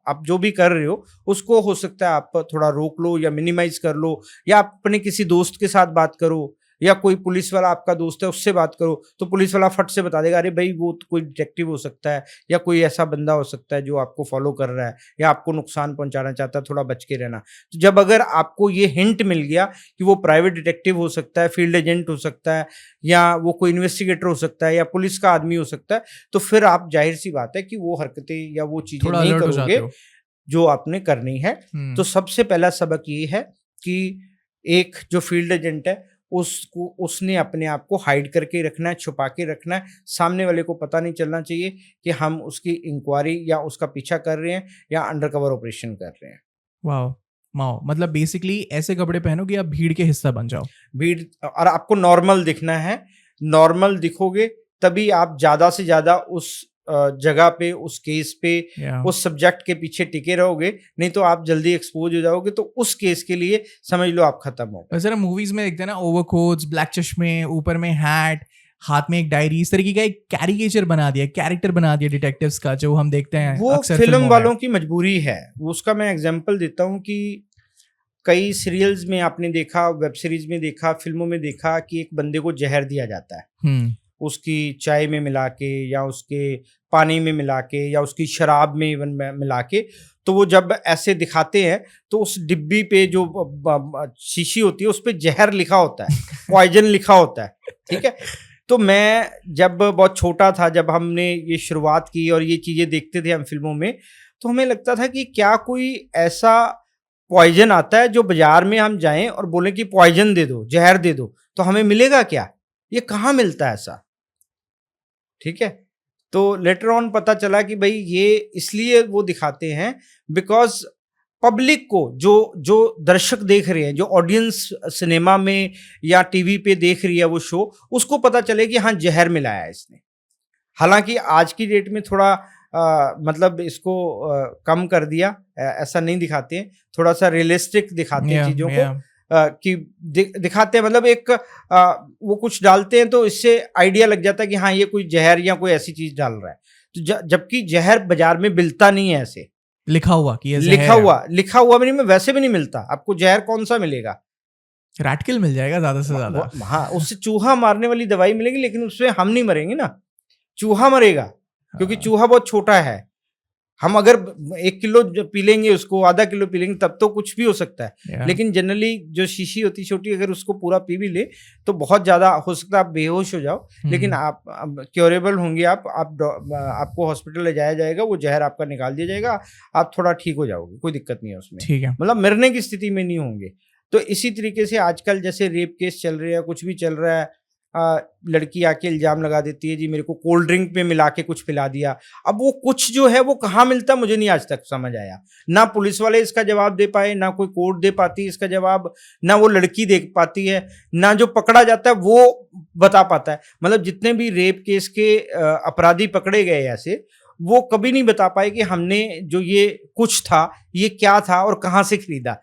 आप जो भी कर रहे हो उसको हो सकता है आप थोड़ा रोक लो या मिनिमाइज कर लो, या आप अपने किसी दोस्त के साथ बात करो, या कोई पुलिस वाला आपका दोस्त है उससे बात करो, तो पुलिस वाला फट से बता देगा अरे भाई वो तो कोई डिटेक्टिव हो सकता है, या कोई ऐसा बंदा हो सकता है जो आपको फॉलो कर रहा है या आपको नुकसान पहुंचाना चाहता है, थोड़ा बच के रहना। तो जब अगर आपको ये हिंट मिल गया कि वो प्राइवेट डिटेक्टिव हो सकता है, फील्ड एजेंट हो सकता है, या वो कोई इन्वेस्टिगेटर हो सकता है, या पुलिस का आदमी हो सकता है, तो फिर आप जाहिर सी बात है कि वो हरकतें या वो चीजें नहीं करोगे जो आपने करनी है। तो सबसे पहला सबक ये है कि एक जो फील्ड एजेंट है उसने अपने आप को हाइड करके रखना है, छुपा के रखना है। सामने वाले को पता नहीं चलना चाहिए कि हम उसकी इंक्वायरी या उसका पीछा कर रहे हैं या अंडरकवर ऑपरेशन कर रहे हैं। वाओ, मतलब बेसिकली ऐसे कपड़े पहनो कि आप भीड़ के हिस्सा बन जाओ। भीड़, और आपको नॉर्मल दिखना है। नॉर्मल दिखोगे तभी आप ज्यादा से ज्यादा उस जगह पे, उस केस पे, उस सब्जेक्ट के पीछे टिके रहोगे, नहीं तो आप जल्दी एक्सपोज हो जाओगे, तो उस केस के लिए समझ लो आप खत्म हो गए। जरा मूवीज में देखते हैं ना, ओवरकोट्स, ब्लैक चश्मे, ऊपर में हैट, हाथ में एक डायरी, इस तरीके का एक कैरिकेचर बना दिया, कैरेक्टर बना दिया डिटेक्टिव्स का, जो हम देखते हैं वो फिल्म वालों की मजबूरी है। उसका मैं एग्जांपल देता हूँ कि कई सीरियल्स में आपने देखा, वेब सीरीज में देखा, फिल्मों में देखा कि एक बंदे को जहर दिया जाता है, उसकी चाय में मिला के, या उसके पानी में मिला के, या उसकी शराब में इवन मिला के। तो वो जब ऐसे दिखाते हैं तो उस डिब्बी पे जो शीशी होती है उस पे जहर लिखा होता है, पॉइजन लिखा होता है, ठीक है। तो मैं जब बहुत छोटा था, जब हमने ये शुरुआत की और ये चीज़ें देखते थे हम फिल्मों में, तो हमें लगता था कि क्या कोई ऐसा पॉइजन आता है जो बाजार में हम जाएं और बोले कि पॉइजन दे दो, जहर दे दो, तो हमें मिलेगा क्या? ये कहाँ मिलता है ऐसा, ठीक है। तो लेटर ऑन पता चला कि भाई ये इसलिए वो दिखाते हैं बिकॉज पब्लिक को, जो दर्शक देख रहे हैं, जो ऑडियंस सिनेमा में या टीवी पे देख रही है वो शो, उसको पता चले कि हाँ जहर मिलाया है इसने। हालांकि आज की डेट में थोड़ा मतलब इसको कम कर दिया, ऐसा नहीं दिखाते हैं, थोड़ा सा रियलिस्टिक दिखाते हैं चीज़ों को, कि दिखाते हैं, मतलब एक वो कुछ डालते हैं तो इससे आइडिया लग जाता है कि हाँ ये कोई जहर या कोई ऐसी चीज डाल रहा है। तो जबकि जहर बाजार में मिलता नहीं है ऐसे लिखा हुआ कि ये लिखा हुआ भी नहीं, वैसे भी नहीं मिलता। आपको जहर कौन सा मिलेगा? रैटकिल मिल जाएगा ज्यादा से ज्यादा। हाँ, उससे चूहा मारने वाली दवाई मिलेगी, लेकिन उससे हम नहीं मरेंगे ना, चूहा मरेगा, क्योंकि चूहा बहुत छोटा है। हम अगर 1 किलो पी लेंगे उसको, आधा किलो पी लेंगे, तब तो कुछ भी हो सकता है। Yeah. लेकिन जनरली जो शीशी होती है छोटी, अगर उसको पूरा पी भी ले तो बहुत ज़्यादा हो सकता है आप बेहोश हो जाओ। लेकिन आप क्योरेबल होंगे, आपको हॉस्पिटल ले जाया जाएगा, वो जहर आपका निकाल दिया जाएगा, आप थोड़ा ठीक हो जाओगे, कोई दिक्कत नहीं है उसमें। ठीक है। मतलब मरने की स्थिति में नहीं होंगे। तो इसी तरीके से आजकल जैसे रेप केस चल रहे हैं, कुछ भी चल रहा है, लड़की आके इल्जाम लगा देती है जी मेरे को कोल्ड ड्रिंक में मिला के कुछ पिला दिया। अब वो कुछ जो है वो कहाँ मिलता, मुझे नहीं आज तक समझ आया। ना पुलिस वाले इसका जवाब दे पाए, ना कोई कोर्ट दे पाती है इसका जवाब, ना वो लड़की दे पाती है, ना जो पकड़ा जाता है वो बता पाता है। मतलब जितने भी रेप केस के अपराधी पकड़े गए ऐसे, वो कभी नहीं बता पाए कि हमने जो ये कुछ था ये क्या था और कहाँ से खरीदा,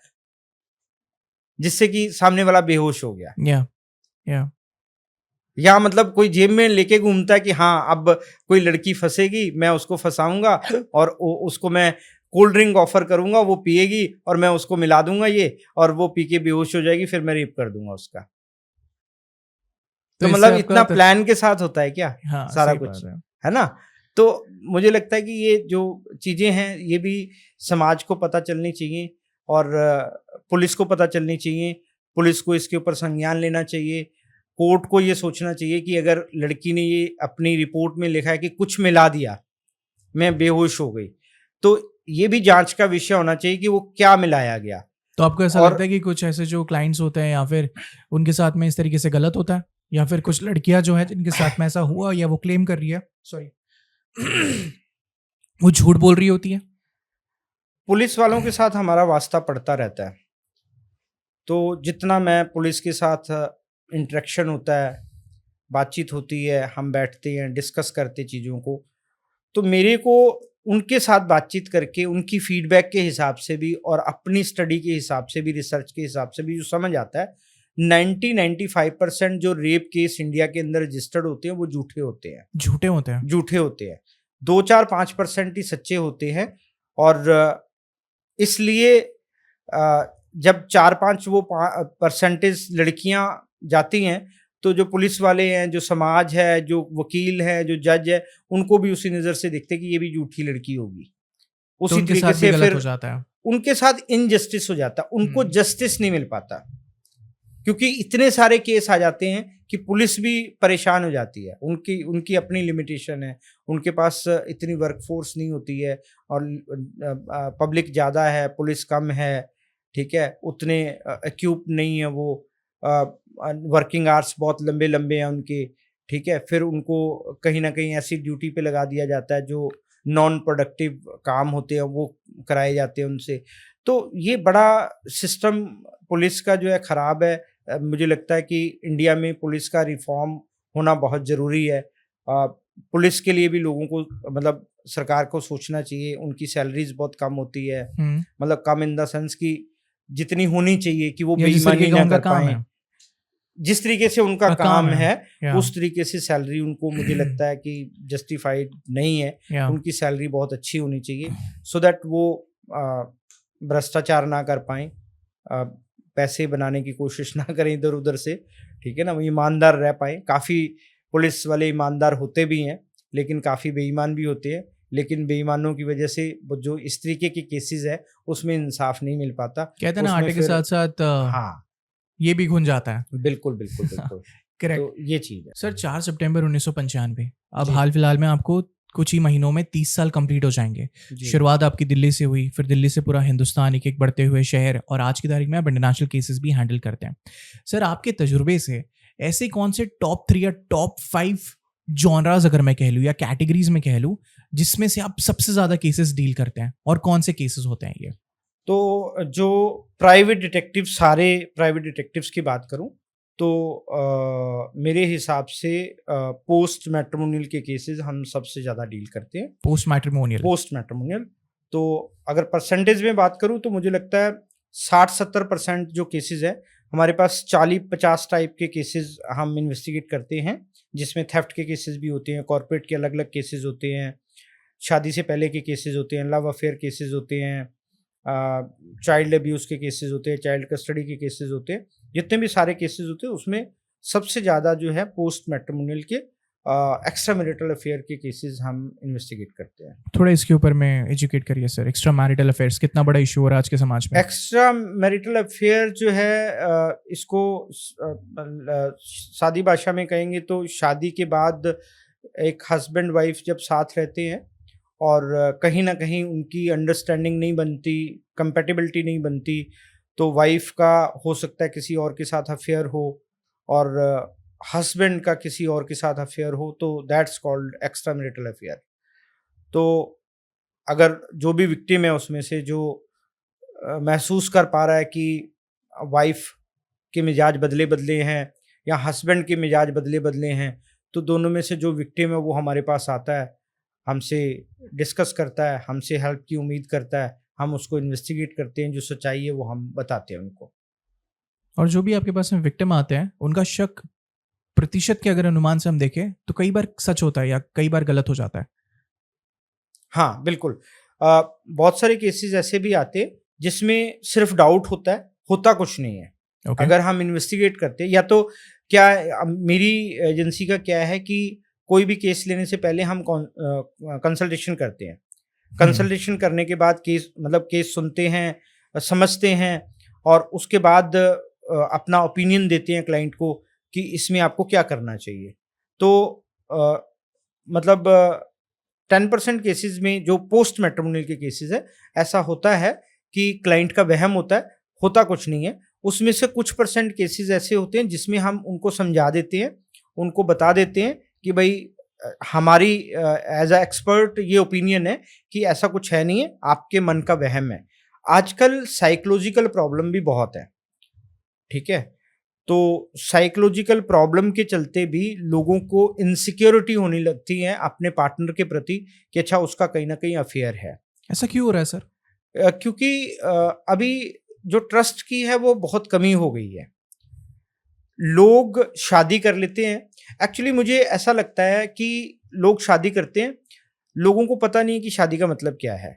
जिससे कि सामने वाला बेहोश हो गया। या या मतलब कोई जेब में लेके घूमता है कि हाँ अब कोई लड़की फंसेगी, मैं उसको फंसाऊंगा और उसको मैं कोल्ड ड्रिंक ऑफर करूंगा, वो पिएगी और मैं उसको मिला दूंगा ये, और वो पी के बेहोश हो जाएगी, फिर मैं रेप कर दूंगा उसका। तो इससे मतलब आपका इतना प्लान के साथ होता है क्या हाँ, सारा सही कुछ, बात है। है ना? तो मुझे लगता है कि ये जो चीजें हैं ये भी समाज को पता चलनी चाहिए, और पुलिस को पता चलनी चाहिए। पुलिस को इसके ऊपर संज्ञान लेना चाहिए। कोर्ट को ये सोचना चाहिए कि अगर लड़की ने ये अपनी रिपोर्ट में लिखा है कि कुछ मिला दिया, मैं बेहोश हो गई, तो ये भी जांच का विषय होना चाहिए कि वो क्या मिलाया गया। तो आपको ऐसा और लगता है कि कुछ ऐसे जो क्लाइंट्स होते हैं या फिर उनके साथ में इस तरीके से गलत होता है, या फिर कुछ लड़कियां जो है जिनके साथ में ऐसा हुआ या वो क्लेम कर रही है, सॉरी वो झूठ बोल रही होती है? पुलिस वालों के साथ हमारा वास्ता पड़ता रहता है, तो जितना मैं पुलिस के साथ इंटरेक्शन होता है, बातचीत होती है, हम बैठते हैं, डिस्कस करते चीज़ों को, तो मेरे को उनके साथ बातचीत करके उनकी फीडबैक के हिसाब से भी और अपनी स्टडी के हिसाब से भी, रिसर्च के हिसाब से भी जो समझ आता है, 90-95% जो रेप केस इंडिया के अंदर रजिस्टर्ड होते हैं वो झूठे होते हैं। झूठे होते हैं? झूठे होते हैं। 2-4-5% ही सच्चे होते हैं। और इसलिए जब 4-5 वो परसेंटेज लड़कियां जाती हैं, तो जो पुलिस वाले हैं, जो समाज है, जो वकील है, जो जज है, उनको भी उसी नज़र से देखते कि ये भी झूठी लड़की होगी। तो उसी उनके तरीके साथ भी से गलत फिर हो जाता है? उनके साथ इनजस्टिस हो जाता है, उनको हम्म। जस्टिस नहीं मिल पाता, क्योंकि इतने सारे केस आ जाते हैं कि पुलिस भी परेशान हो जाती है। उनकी अपनी लिमिटेशन है, उनके पास इतनी वर्कफोर्स नहीं होती है, और पब्लिक ज़्यादा है, पुलिस कम है, ठीक है, उतने एक्यूप नहीं है वो, वर्किंग आवर्स बहुत लंबे लंबे हैं उनके, ठीक है, फिर उनको कहीं ना कहीं ऐसी ड्यूटी पे लगा दिया जाता है जो नॉन प्रोडक्टिव काम होते हैं वो कराए जाते हैं उनसे। तो ये बड़ा सिस्टम पुलिस का जो है ख़राब है। मुझे लगता है कि इंडिया में पुलिस का रिफॉर्म होना बहुत ज़रूरी है। पुलिस के लिए भी लोगों को, मतलब सरकार को सोचना चाहिए। उनकी सैलरीज बहुत कम होती है, मतलब कम इन द सेंस कि जितनी होनी चाहिए कि वो बेईमानी ना कर पाए। जिस तरीके से उनका काम है उस तरीके से सैलरी उनको, मुझे लगता है कि जस्टिफाइड नहीं है। उनकी सैलरी बहुत अच्छी होनी चाहिए, सो दैट वो भ्रष्टाचार ना कर पाएँ, पैसे बनाने की कोशिश ना करें इधर उधर से, ठीक है ना, वो ईमानदार रह पाएँ। काफ़ी पुलिस वाले ईमानदार होते भी हैं, लेकिन काफ़ी बेईमान भी होते हैं, लेकिन बेईमानों की वजह से जो इस तरीके के केसेस है उसमें इंसाफ नहीं मिल पाता। कहते हैं ना आटे के साथ साथ हाँ, ये भी घुन जाता है। बिल्कुल बिल्कुल बिल्कुल। करेक्ट। तो ये चीज़ है सर, 4 सितंबर 1995, अब जी। हाल फिलहाल में आपको कुछ ही महीनों में 30 साल कंप्लीट हो जाएंगे। जी। शुरुआत आपकी दिल्ली से हुई, फिर दिल्ली से पूरा हिंदुस्तान, एक एक बढ़ते हुए शहर, और आज की तारीख में आप इंटरनेशनल केसेस भी हैंडल करते हैं। सर, आपके तजुर्बे से ऐसे कौन से टॉप 3 या टॉप 5 जॉनराज, अगर मैं कह लूँ, या कैटेगरीज में कह लूँ, जिसमें से आप सबसे ज़्यादा केसेस डील करते हैं, और कौन से केसेस होते हैं ये? तो जो प्राइवेट डिटेक्टिव, सारे प्राइवेट डिटेक्टिव्स की बात करूं तो मेरे हिसाब से पोस्ट मैट्रिमोनियल के केसेस हम सबसे ज़्यादा डील करते हैं। Post matrimonial. तो अगर परसेंटेज में बात करूं तो मुझे लगता है 60-70% जो केसेस है हमारे पास, 40-50 टाइप के केसेस हम इन्वेस्टिगेट करते हैं, जिसमें थेफ्ट के केसेस भी होते हैं, कॉर्पोरेट के अलग अलग केसेस होते हैं, शादी से पहले के केसेस होते हैं, लव अफेयर केसेस होते हैं, चाइल्ड अब्यूज़ के केसेस होते हैं, चाइल्ड कस्टडी के केसेस होते हैं। जितने भी सारे केसेस होते हैं उसमें सबसे ज़्यादा जो है पोस्ट मैट्रिमोनियल के एक्स्ट्रा मैरिटल अफेयर के केसेस हम इन्वेस्टिगेट करते हैं। थोड़ा इसके ऊपर में एजुकेट करिए सर। एक्स्ट्रा मैरिटल अफेयर्स कितना बड़ा इशू हो रहा है आज के समाज में? एक्स्ट्रा मैरिटल अफेयर जो है इसको सादी भाषा में कहेंगे तो शादी के बाद एक हस्बैंड वाइफ जब साथ रहते हैं और कहीं ना कहीं उनकी अंडरस्टैंडिंग नहीं बनती, कंपैटिबिलिटी नहीं बनती, तो वाइफ का हो सकता है किसी और के साथ अफेयर हो और हस्बैंड का किसी और के साथ अफेयर हो, तो that's called extra marital affair. तो अगर जो भी विक्टिम है उसमें से जो महसूस कर पा रहा है कि वाइफ के मिजाज बदले बदले हैं या हस्बैंड के मिजाज बदले बदले हैं, तो दोनों में से जो विक्टिम है वो हमारे पास आता है, हमसे डिस्कस करता है, हमसे हेल्प की उम्मीद करता है, हम उसको इन्वेस्टिगेट करते हैं, जो सच्चाई है वो हम बताते हैं उनको। और जो भी आपके पास में विक्टिम आते हैं उनका शक प्रतिशत के अगर अनुमान से हम देखें तो कई बार सच होता है या कई बार गलत हो जाता है। हाँ बिल्कुल, बहुत सारे केसेस ऐसे भी आते हैं जिसमें सिर्फ डाउट होता है, होता कुछ नहीं है। Okay. अगर हम इन्वेस्टिगेट करते हैं, या तो क्या मेरी एजेंसी का क्या है कि कोई भी केस लेने से पहले हम कंसल्टेशन करते हैं। कंसल्टेशन करने के बाद केस सुनते हैं, समझते हैं और उसके बाद अपना ओपिनियन देते हैं क्लाइंट को कि इसमें आपको क्या करना चाहिए। तो 10% केसेस में जो पोस्ट मैट्रिमोनियल के केसेस है, ऐसा होता है कि क्लाइंट का वहम होता है, होता कुछ नहीं है। उसमें से कुछ % केसेस ऐसे होते हैं जिसमें हम उनको समझा देते हैं, उनको बता देते हैं कि भाई हमारी एज अ एक्सपर्ट ये ओपिनियन है कि ऐसा कुछ है नहीं है, आपके मन का वहम है। आजकल साइकोलॉजिकल प्रॉब्लम भी बहुत है, ठीक है। तो साइकोलॉजिकल प्रॉब्लम के चलते भी लोगों को इनसिक्योरिटी होने लगती है अपने पार्टनर के प्रति कि अच्छा उसका कहीं ना कहीं अफेयर है। ऐसा क्यों हो रहा है सर? क्योंकि अभी जो ट्रस्ट की है वो बहुत कमी हो गई है। लोग शादी कर लेते हैं, एक्चुअली मुझे ऐसा लगता है कि लोग शादी करते हैं, लोगों को पता नहीं है कि शादी का मतलब क्या है,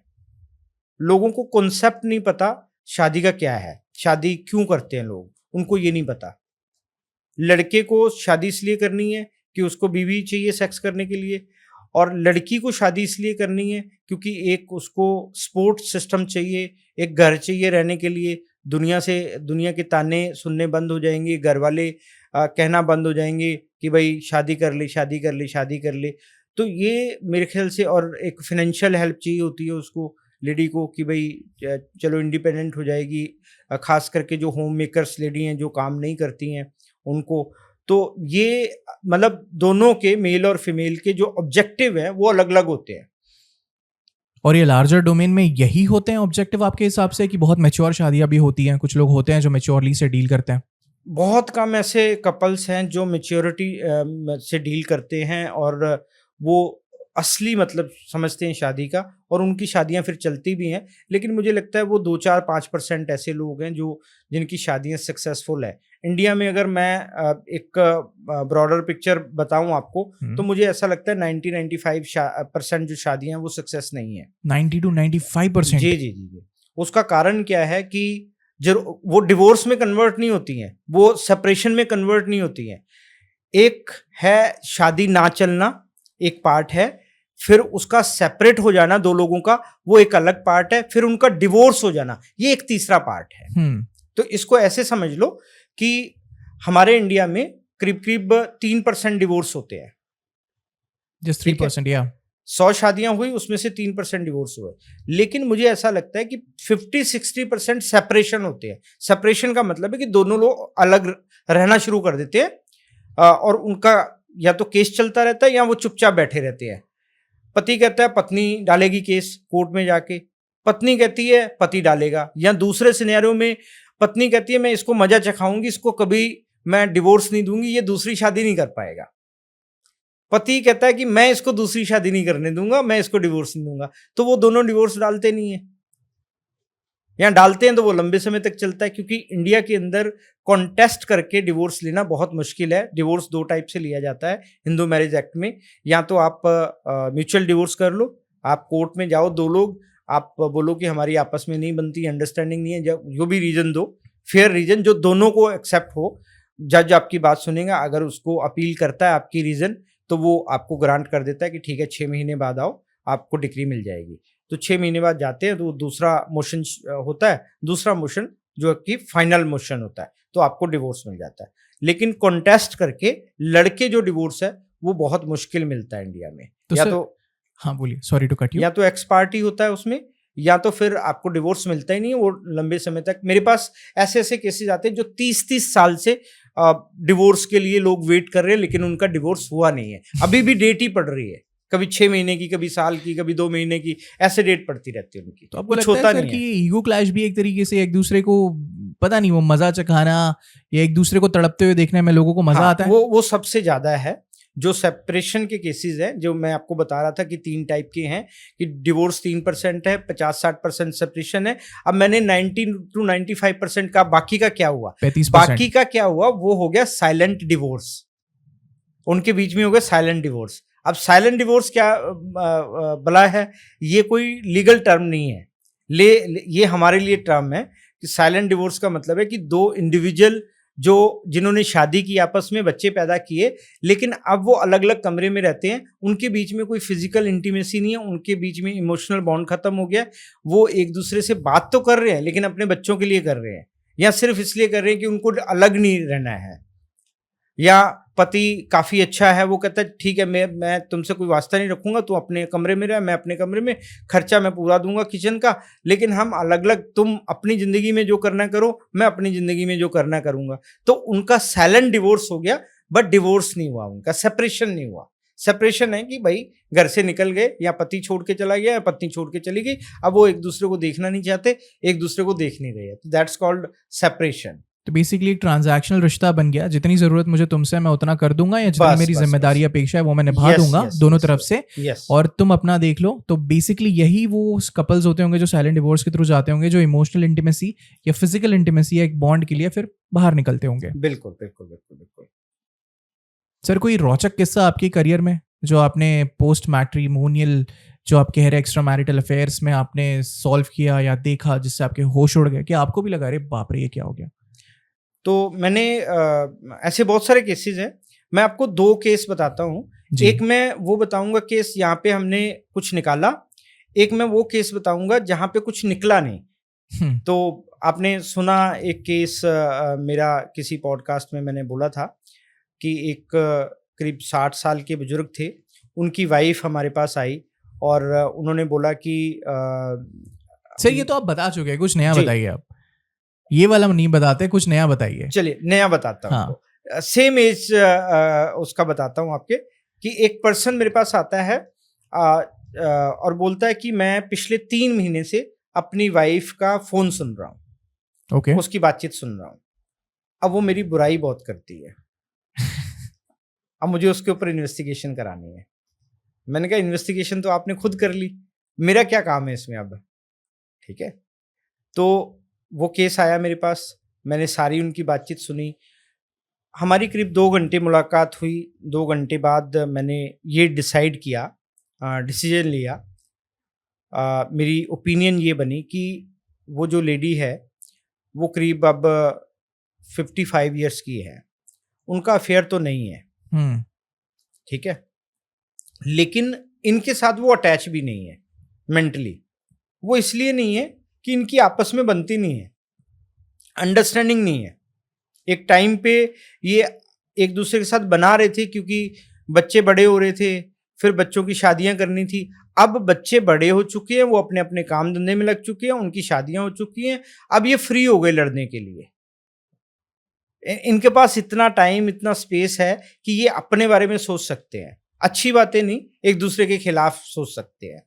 लोगों को कॉन्सेप्ट नहीं पता शादी का क्या है, शादी क्यों करते हैं लोग, उनको ये नहीं पता। लड़के को शादी इसलिए करनी है कि उसको बीवी चाहिए सेक्स करने के लिए, और लड़की को शादी इसलिए करनी है क्योंकि एक उसको सपोर्ट सिस्टम चाहिए, एक घर चाहिए रहने के लिए। दुनिया के ताने सुनने बंद हो जाएंगे, घर वाले कहना बंद हो जाएंगे कि भाई शादी कर ले, शादी कर ले, शादी कर ले। तो ये मेरे ख्याल से, और एक फिनेंशियल हेल्प चाहिए होती है उसको, लेडी को, कि भाई चलो इंडिपेंडेंट हो जाएगी, खास करके जो होम मेकर्स लेडी हैं जो काम नहीं करती हैं उनको। तो ये दोनों के, मेल और फीमेल के जो ऑब्जेक्टिव हैं वो अलग अलग होते हैं। और ये लार्जर डोमेन में यही होते हैं ऑब्जेक्टिव आपके हिसाब से, कि बहुत मैच्योर शादियां भी होती हैं, कुछ लोग होते हैं जो मैच्योरली से डील करते हैं? बहुत कम ऐसे कपल्स हैं जो मैच्योरिटी से डील करते हैं और वो असली समझते हैं शादी का, और उनकी शादियां फिर चलती भी हैं। लेकिन मुझे लगता है वो 2-4-5% ऐसे लोग हैं जिनकी शादियां सक्सेसफुल है। इंडिया में अगर मैं एक ब्रॉडर पिक्चर बताऊं आपको, तो मुझे ऐसा लगता है 90-95% जो शादियां वो सक्सेस नहीं है। 90 to 95%? जी जी जी जी। उसका कारण क्या है कि वो डिवोर्स में कन्वर्ट नहीं होती हैं, वो सेपरेशन में कन्वर्ट नहीं होती हैं। एक है शादी ना चलना, एक पार्ट है, फिर उसका सेपरेट हो जाना दो लोगों का, वो एक अलग पार्ट है, फिर उनका डिवोर्स हो जाना, ये एक तीसरा पार्ट है। तो इसको ऐसे समझ लो कि हमारे इंडिया में करीब करीब 3% डिवोर्स होते हैं। जस्ट 3%, या 100 शादियां हुई, उसमें से 3% डिवोर्स हुए। लेकिन मुझे ऐसा लगता है कि 50-60% सेपरेशन होते हैं। सेपरेशन का मतलब है कि दोनों लोग अलग रहना शुरू कर देते हैं और उनका या तो केस चलता रहता है या वो चुपचाप बैठे रहते हैं। पति कहता है पत्नी डालेगी केस कोर्ट में जाके, पत्नी कहती है पति डालेगा, या दूसरे सिनेरियो में पत्नी कहती है मैं इसको मजा चखाऊंगी, इसको कभी मैं डिवोर्स नहीं दूंगी, ये दूसरी शादी नहीं कर पाएगा। पति कहता है कि मैं इसको दूसरी शादी नहीं करने दूंगा, मैं इसको डिवोर्स नहीं दूंगा। तो वो दोनों डिवोर्स डालते नहीं है, या डालते हैं तो वो लंबे समय तक चलता है, क्योंकि इंडिया के अंदर कॉन्टेस्ट करके डिवोर्स लेना बहुत मुश्किल है। डिवोर्स 2 टाइप से लिया जाता है हिंदू मैरिज एक्ट में। या तो आप म्यूचुअल डिवोर्स कर लो, आप कोर्ट में जाओ, 2 लोग, आप बोलो कि हमारी आपस में नहीं बनती, अंडरस्टैंडिंग नहीं है, जो भी रीजन दो, फेयर रीजन जो दोनों को एक्सेप्ट हो, जज आपकी बात सुनेगा। अगर उसको अपील करता है आपकी रीजन, तो वो आपको ग्रांट कर देता है कि ठीक है 6 महीने बाद आओ, आपको डिक्री मिल जाएगी। तो 6 महीने बाद जाते हैं तो दूसरा मोशन होता है, दूसरा मोशन जो कि फाइनल मोशन होता है, तो आपको डिवोर्स मिल जाता है। लेकिन कॉन्टेस्ट करके लड़के जो डिवोर्स है वो बहुत मुश्किल मिलता है इंडिया में। तो या सर, तो हाँ बोलिए, सॉरी टू कट यू। या तो एक्स पार्टी होता है उसमें, या तो फिर आपको डिवोर्स मिलता ही नहीं है वो लंबे समय तक। मेरे पास ऐसे ऐसे केसेस आते हैं जो 30-30 साल से डिवोर्स के लिए लोग वेट कर रहे हैं, लेकिन उनका डिवोर्स हुआ नहीं है। अभी भी डेट ही पड़ रही है, कभी 6 महीने की, कभी साल की, कभी 2 महीने की, ऐसे डेट पड़ती रहती है उनकी। तो आपको कुछ लगता होता है सर नहीं कि है। ये ईगो क्लैश भी एक तरीके से एक दूसरे को, पता नहीं, वो मजा चखाना या एक दूसरे को तड़पते हुए देखने में लोगों को मजा हाँ, आता है? वो सबसे ज्यादा है। जो सेपरेशन के केसेस हैं, जो मैं आपको बता रहा था कि 3 टाइप के हैं, कि डिवोर्स 3% है, 50-60% सेपरेशन है। अब मैंने 90 to 95% का, बाकी का क्या हुआ? 35%। बाकी का क्या हुआ? वो हो गया साइलेंट डिवोर्स। उनके बीच में हो गया साइलेंट डिवोर्स। अब साइलेंट डिवोर्स क्या बला है? ये कोई लीगल टर्म नहीं है। ये हमारे लिए टर्म है कि साइलेंट डिवोर्स का मतलब है कि 2 इंडिविजुअल जिन्होंने शादी की, आपस में बच्चे पैदा किए, लेकिन अब वो अलग अलग कमरे में रहते हैं, उनके बीच में कोई फिजिकल इंटीमेसी नहीं है, उनके बीच में इमोशनल बॉन्ड खत्म हो गया। वो एक दूसरे से बात तो कर रहे हैं, लेकिन अपने बच्चों के लिए कर रहे हैं, या सिर्फ इसलिए कर रहे हैं कि उनको अलग नहीं रहना है। या पति काफी अच्छा है, वो कहता है ठीक है, मैं तुमसे कोई वास्ता नहीं रखूंगा, तू अपने कमरे में रह, मैं अपने कमरे में, खर्चा मैं पूरा दूंगा किचन का, लेकिन हम अलग अलग, तुम अपनी जिंदगी में जो करना करो, मैं अपनी जिंदगी में जो करना करूंगा। तो उनका साइलेंट डिवोर्स हो गया, बट डिवोर्स नहीं हुआ, उनका सेपरेशन नहीं हुआ। सेपरेशन है कि भाई घर से निकल गए, या पति छोड़ के चला गया, या पत्नी छोड़ के चली गई, अब वो एक दूसरे को देखना नहीं चाहते, एक दूसरे को देख नहीं रहे, तो दैट्स कॉल्ड सेपरेशन। तो बेसिकली एक ट्रांजैक्शनल रिश्ता बन गया, जितनी जरूरत मुझे तुमसे मैं उतना कर दूंगा, या जितनी बस, मेरी बस, जिम्मेदारी बस। अपेक्षा है वो मैं निभा Yes, दूंगा yes, दोनों yes, तरफ yes, से, yes. और तुम अपना देख लो। तो बेसिकली यही वो कपल्स होते होंगे जो साइलेंट डिवोर्स के थ्रू जाते होंगे, जो इमोशनल इंटीमेसी या फिजिकल इंटीमेसी या एक बॉन्ड के लिए फिर बाहर निकलते होंगे। बिल्कुल बिल्कुल बिल्कुल बिल्कुल। सर, कोई रोचक किस्सा आपके करियर में जो आपने पोस्ट मैट्रिमोनियल, जो आप कह रहे एक्स्ट्रा मैरिटल अफेयर्स में आपने सॉल्व किया या देखा, जिससे आपके होश उड़ गए, कि आपको भी लगा अरे बाप रे ये क्या हो गया? तो मैंने ऐसे बहुत सारे केसेस हैं, मैं आपको 2 केस बताता हूँ। जी। एक मैं वो बताऊंगा केस यहाँ पे हमने कुछ निकाला, एक मैं वो केस बताऊंगा जहाँ पे कुछ निकला नहीं। तो आपने सुना एक केस, मेरा किसी पॉडकास्ट में मैंने बोला था कि एक करीब 60 साल के बुजुर्ग थे, उनकी वाइफ हमारे पास आई और उन्होंने बोला कि सर ये तो आप बता चुके हैं, कुछ नया जी। बताइए आप। ये वाला नहीं बताते, कुछ नया बताइए। चलिए नया बताता हूँ। हाँ। सेम एज उसका बताता हूँ आपके, कि एक पर्सन मेरे पास आता है और बोलता है कि मैं पिछले 3 महीने से अपनी वाइफ का फोन सुन रहा हूँ, ओके। उसकी बातचीत सुन रहा हूँ। अब वो मेरी बुराई बहुत करती है, अब मुझे उसके ऊपर इन्वेस्टिगेशन करानी है। मैंने कहा इन्वेस्टिगेशन तो आपने खुद कर ली, मेरा क्या काम है इसमें अब? ठीक है, तो वो केस आया मेरे पास, मैंने सारी उनकी बातचीत सुनी, हमारी करीब 2 घंटे मुलाकात हुई। 2 घंटे बाद मैंने ये डिसाइड किया, डिसीजन लिया, मेरी ओपिनियन ये बनी कि वो जो लेडी है वो करीब अब 55 इयर्स की है, उनका अफेयर तो नहीं है, ठीक है, लेकिन इनके साथ वो अटैच भी नहीं है मेंटली। वो इसलिए नहीं है कि इनकी आपस में बनती नहीं है, अंडरस्टैंडिंग नहीं है। एक टाइम पे ये एक दूसरे के साथ बना रहे थे क्योंकि बच्चे बड़े हो रहे थे, फिर बच्चों की शादियां करनी थी। अब बच्चे बड़े हो चुके हैं, वो अपने अपने काम धंधे में लग चुके हैं, उनकी शादियां हो चुकी हैं, अब ये फ्री हो गए लड़ने के लिए। इनके पास इतना टाइम, इतना स्पेस है कि ये अपने बारे में सोच सकते हैं, अच्छी बातें नहीं, एक दूसरे के खिलाफ सोच सकते हैं।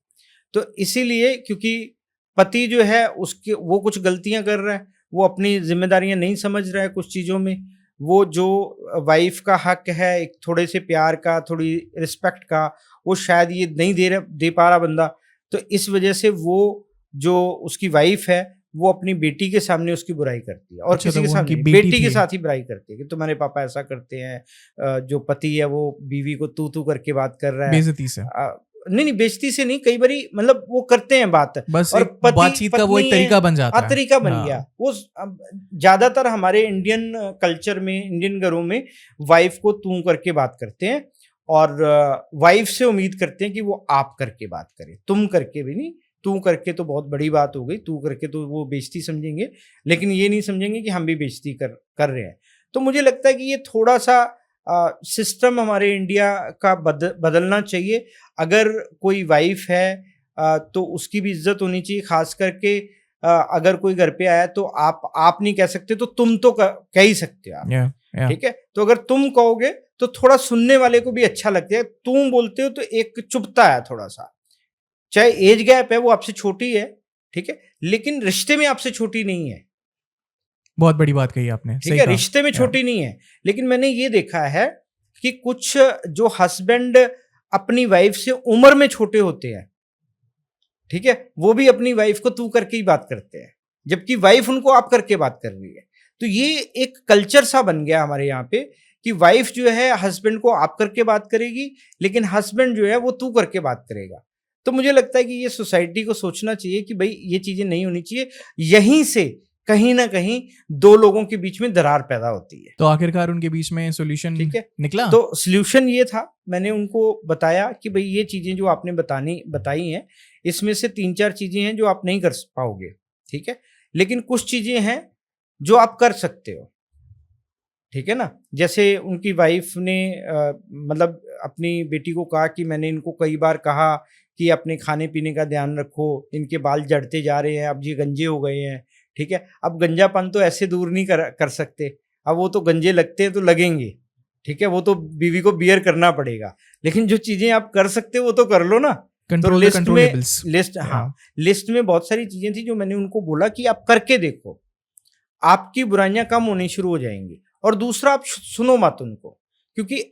तो इसीलिए, क्योंकि पति जो है उसके, वो कुछ गलतियां कर रहा है, वो अपनी जिम्मेदारियां नहीं समझ रहा है कुछ चीज़ों में, वो जो वाइफ का हक है एक थोड़े से प्यार का, थोड़ी रिस्पेक्ट का, वो शायद ये नहीं दे पा रहा बंदा। तो इस वजह से वो जो उसकी वाइफ है वो अपनी बेटी के सामने उसकी बुराई करती है, और अच्छा, किसी तो के वो सामने उनकी नहीं, बेटी बेटी के थी। साथ ही बुराई करती है कि तुम्हारे पापा ऐसा करते हैं, जो पति है वो बीवी को तू करके बात कर रहा है, बेइज्जती से। नहीं बेइज्जती से नहीं, कई बारी मतलब वो करते हैं बात, बस और एक बातचीत का वो एक तरीका बन जाता है। तरीका बन हाँ। गया वो। ज्यादातर हमारे इंडियन कल्चर में, इंडियन घरों में वाइफ को तू करके बात करते हैं, और वाइफ से उम्मीद करते हैं कि वो आप करके बात करे, तुम करके भी नहीं। तू करके तो बहुत बड़ी बात हो गई, तू करके तो वो बेइज्जती समझेंगे, लेकिन ये नहीं समझेंगे कि हम भी बेइज्जती कर रहे हैं। तो मुझे लगता है कि ये थोड़ा सा सिस्टम हमारे इंडिया का बदलना चाहिए। अगर कोई वाइफ है तो उसकी भी इज्जत होनी चाहिए, खास करके अगर कोई घर पे आया तो आप नहीं कह सकते, तो तुम तो कह ही सकते हो आप। ठीक है, तो अगर तुम कहोगे तो थोड़ा सुनने वाले को भी अच्छा लगता है। तुम बोलते हो तो एक चुभता है थोड़ा सा, चाहे एज गैप है, वो आपसे छोटी है, ठीक है, लेकिन रिश्ते में आपसे छोटी नहीं है। बहुत बड़ी बात कही आपने, ठीक है, रिश्ते में छोटी नहीं है। लेकिन मैंने ये देखा है कि कुछ जो हस्बैंड अपनी वाइफ से उम्र में छोटे होते हैं, ठीक है, वो भी अपनी वाइफ को तू करके ही बात करते हैं, जबकि वाइफ उनको आप करके बात कर रही है। तो ये एक कल्चर सा बन गया हमारे यहाँ पे कि वाइफ जो है हस्बैंड को आप करके बात करेगी, लेकिन हस्बैंड जो है वो तू करके बात करेगा। तो मुझे लगता है कि ये सोसाइटी को सोचना चाहिए कि भाई ये चीजें नहीं होनी चाहिए। यहीं से कहीं ना कहीं दो लोगों के बीच में दरार पैदा होती है। तो आखिरकार उनके बीच में सोल्यूशन ठीक है, निकला। तो सोल्यूशन ये था, मैंने उनको बताया कि भाई ये चीजें जो आपने बताई हैं, इसमें से 3-4 चीजें हैं जो आप नहीं कर पाओगे, ठीक है, लेकिन कुछ चीजें हैं जो आप कर सकते हो। ठीक है ना, जैसे उनकी वाइफ ने मतलब अपनी बेटी को कहा कि मैंने इनको कई बार कहा कि अपने खाने पीने का ध्यान रखो, इनके बाल झड़ते जा रहे हैं, अब ये गंजे हो गए हैं। ठीक है, अब गंजापन तो ऐसे दूर नहीं कर सकते, अब वो तो गंजे लगते हैं तो लगेंगे, ठीक है, वो तो बीवी को बियर करना पड़ेगा, लेकिन जो चीजें आप कर सकते हो वो तो कर लो ना। तो लिस्ट में बहुत सारी चीजें थी जो मैंने उनको बोला कि आप करके देखो, आपकी बुराइयां कम होनी शुरू हो जाएंगी। और दूसरा, आप सुनो मत उनको, क्योंकि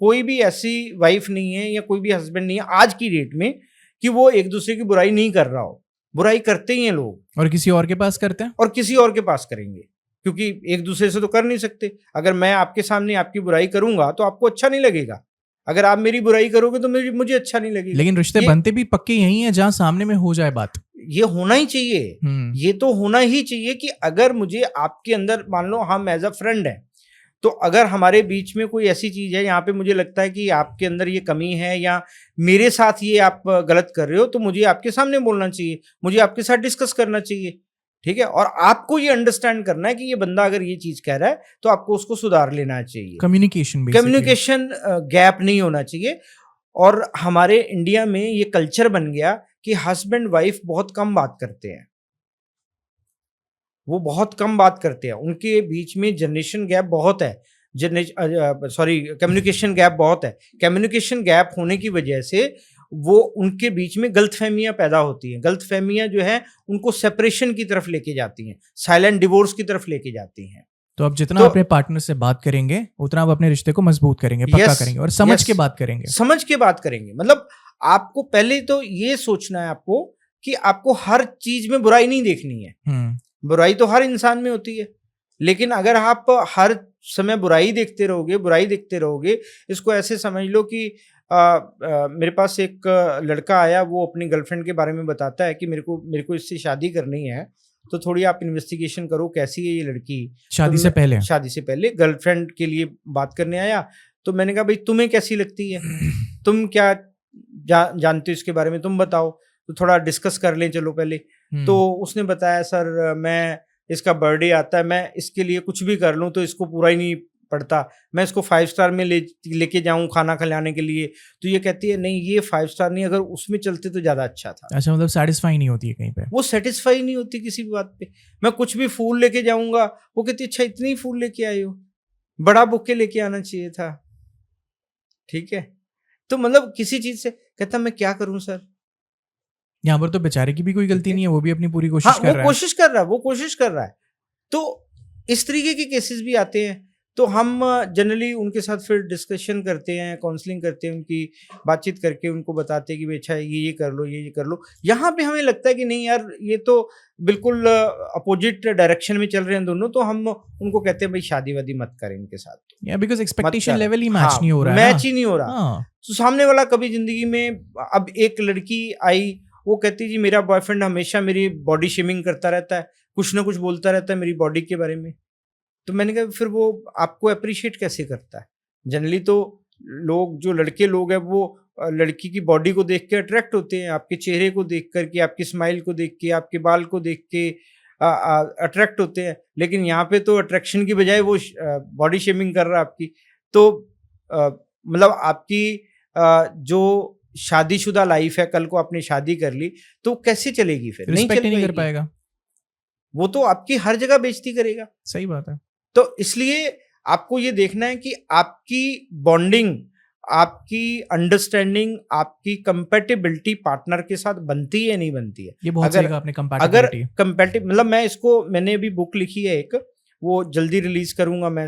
कोई भी ऐसी वाइफ नहीं है या कोई भी हस्बैंड नहीं है आज की डेट में कि वो एक दूसरे की बुराई नहीं कर रहा हो। बुराई करते ही हैं लोग, और किसी और के पास करते हैं, और किसी और के पास करेंगे, क्योंकि एक दूसरे से तो कर नहीं सकते। अगर मैं आपके सामने आपकी बुराई करूंगा तो आपको अच्छा नहीं लगेगा, अगर आप मेरी बुराई करोगे तो मुझे अच्छा नहीं लगेगा। लेकिन रिश्ते बनते भी पक्के यही हैं जहां सामने में हो जाए बात। ये होना ही चाहिए, ये तो होना ही चाहिए कि अगर मुझे आपके अंदर, मान लो हम एज अ फ्रेंड हैं, तो अगर हमारे बीच में कोई ऐसी चीज है यहाँ पे मुझे लगता है कि आपके अंदर ये कमी है या मेरे साथ ये आप गलत कर रहे हो, तो मुझे आपके सामने बोलना चाहिए, मुझे आपके साथ डिस्कस करना चाहिए। ठीक है, और आपको ये अंडरस्टैंड करना है कि ये बंदा अगर ये चीज कह रहा है तो आपको उसको सुधार लेना चाहिए। कम्युनिकेशन गैप नहीं होना चाहिए। और हमारे इंडिया में ये कल्चर बन गया कि हस्बैंड वाइफ बहुत कम बात करते हैं, वो बहुत कम बात करते हैं, उनके बीच में जनरेशन गैप बहुत है, कम्युनिकेशन गैप बहुत है। कम्युनिकेशन गैप होने की वजह से वो उनके बीच में गलतफहमियां पैदा होती हैं। गलतफहमियां जो है उनको सेपरेशन की तरफ लेके जाती हैं, साइलेंट डिवोर्स की तरफ लेके जाती हैं। तो आप जितना अपने पार्टनर से बात करेंगे उतना आप अपने रिश्ते को मजबूत करेंगे, पक्का करेंगे, और समझ के बात करेंगे। समझ के बात करेंगे, मतलब आपको पहले तो ये सोचना है आपको कि आपको हर चीज में बुराई नहीं देखनी है। बुराई तो हर इंसान में होती है, लेकिन अगर आप हर समय बुराई देखते रहोगे, इसको ऐसे समझ लो कि मेरे पास एक लड़का आया, वो अपनी गर्लफ्रेंड के बारे में बताता है कि मेरे को इससे शादी करनी है, तो थोड़ी आप इन्वेस्टिगेशन करो कैसी है ये लड़की। शादी से पहले गर्लफ्रेंड के लिए बात करने आया, तो मैंने कहा भाई तुम्हें कैसी लगती है, तुम क्या जानते हो इसके बारे में, तुम बताओ, तो थोड़ा डिस्कस कर लें चलो पहले। तो उसने बताया सर मैं, इसका बर्थडे आता है, मैं इसके लिए कुछ भी कर लूं तो इसको पूरा ही नहीं पड़ता, मैं इसको 5 स्टार में लेके जाऊं खाना खिलाने के लिए, तो ये कहती है नहीं ये 5 स्टार नहीं, अगर उसमें चलते तो ज्यादा अच्छा था। अच्छा, मतलब सेटिस्फाई नहीं होती है कहीं पे, वो सेटिस्फाई नहीं होती किसी भी बात पे। मैं कुछ भी फूल लेके जाऊंगा, वो कहती अच्छा इतने ही फूल लेके आई हो, बड़ा बुके लेके आना चाहिए था। ठीक है, तो मतलब किसी चीज से कहता मैं क्या करूं सर। यहाँ पर तो बेचारे की भी कोई गलती नहीं है, वो भी अपनी पूरी कोशिश कर रहा है। वो कोशिश कर रहा है। तो इस तरीके के केसेस भी आते हैं, तो हम जनरली उनके साथ फिर डिस्कशन करते हैं, काउंसलिंग करते हैं, उनकी बातचीत करके उनको बताते हैं कि भाई अच्छा ये कर लो, ये कर लो। यहाँ पे हमें लगता है कि नहीं यार ये तो बिल्कुल अपोजिट डायरेक्शन में चल रहे हैं दोनों, तो हम उनको कहते हैं भाई शादी वादी मत करें इनके साथ, because expectation level he match नहीं हो रहा है, मैच ही नहीं हो रहा। तो सामने वाला कभी जिंदगी में, अब एक लड़की आई, वो कहती जी मेरा बॉयफ्रेंड हमेशा मेरी बॉडी शेमिंग करता रहता है, कुछ ना कुछ बोलता रहता है मेरी बॉडी के बारे में। तो मैंने कहा फिर वो आपको अप्रिशिएट कैसे करता है? जनरली तो लोग जो लड़के लोग हैं वो लड़की की बॉडी को देख के अट्रैक्ट होते हैं, आपके चेहरे को देख कर के, आपकी स्माइल को देख के, आपके बाल को देख के अट्रैक्ट होते हैं। लेकिन यहाँ पे तो अट्रैक्शन की बजाय वो बॉडी शेमिंग कर रहा है आपकी। तो मतलब आपकी जो शादीशुदा लाइफ है, कल को आपने शादी कर ली तो कैसे चलेगी? फिर रिस्पेक्ट नहीं कर पाएगी। पाएगा। वो तो आपकी हर जगह बेइज्जती करेगा। सही बात है। तो इसलिए आपको ये देखना है कि आपकी बॉन्डिंग, आपकी अंडरस्टैंडिंग, आपकी कंपेटिबिलिटी पार्टनर के साथ बनती है या नहीं बनती है। ये बहुत अगर सही कहा आपने, अगर कंपैटिबिलिटी। कंपेटिव मतलब मैंने अभी बुक लिखी है एक, वो जल्दी रिलीज करूंगा मैं।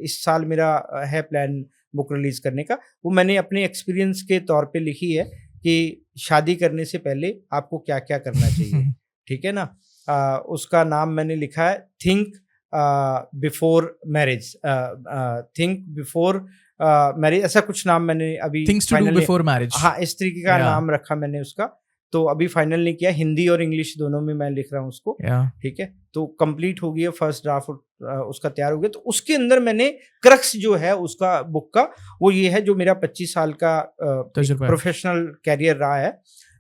इस साल मेरा है प्लान बुक रिलीज करने का। वो मैंने अपने एक्सपीरियंस के तौर पे लिखी है कि शादी करने से पहले आपको क्या क्या करना चाहिए। ठीक है ना। उसका नाम मैंने लिखा है think before marriage, think before marriage, ऐसा कुछ नाम मैंने अभी things to do before marriage. हाँ, इस तरीके का Yeah. नाम रखा मैंने उसका। तो अभी फाइनल नहीं किया, हिंदी और इंग्लिश दोनों में मैं लिख रहा हूँ उसको। ठीक है, तो कंप्लीट हो गई है, फर्स्ट ड्राफ्ट उसका तैयार हो गया। तो उसके अंदर मैंने क्रक्स जो है उसका बुक का, वो ये है जो मेरा 25 साल का तजुर्बा है। प्रोफेशनल कैरियर रहा है,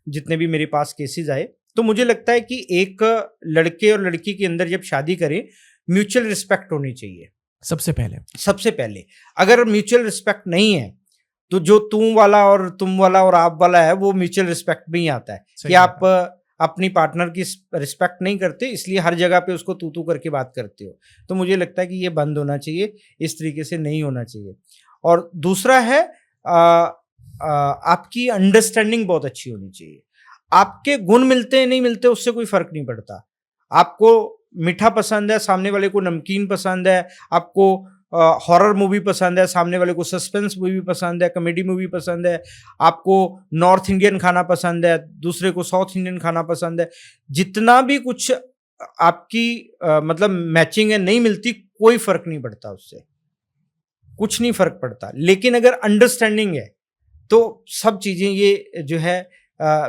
जितने भी मेरे पास केसेस आए। तो मुझे लगता है कि एक लड़के और लड़की के अंदर जब शादी करें, म्यूचुअल रिस्पेक्ट होनी चाहिए सबसे पहले। अगर म्यूचुअल रिस्पेक्ट नहीं है तो जो तुम वाला और आप वाला है वो म्यूचुअल रिस्पेक्ट में ही आता है। कि आप अपनी पार्टनर की रिस्पेक्ट नहीं करते, इसलिए हर जगह पे उसको तू करके बात करते हो। तो मुझे लगता है कि ये बंद होना चाहिए, इस तरीके से नहीं होना चाहिए। और दूसरा है आपकी अंडरस्टैंडिंग बहुत अच्छी होनी चाहिए। आपके गुण मिलते हैं नहीं मिलते उससे कोई फर्क नहीं पड़ता। आपको मीठा पसंद है, सामने वाले को नमकीन पसंद है, आपको हॉरर मूवी पसंद है, सामने वाले को सस्पेंस मूवी पसंद है, कॉमेडी मूवी पसंद है, आपको नॉर्थ इंडियन खाना पसंद है, दूसरे को साउथ इंडियन खाना पसंद है। जितना भी कुछ आपकी मतलब मैचिंग है, नहीं मिलती, कोई फर्क नहीं पड़ता, उससे कुछ नहीं फर्क पड़ता। लेकिन अगर अंडरस्टैंडिंग है तो सब चीजें ये जो है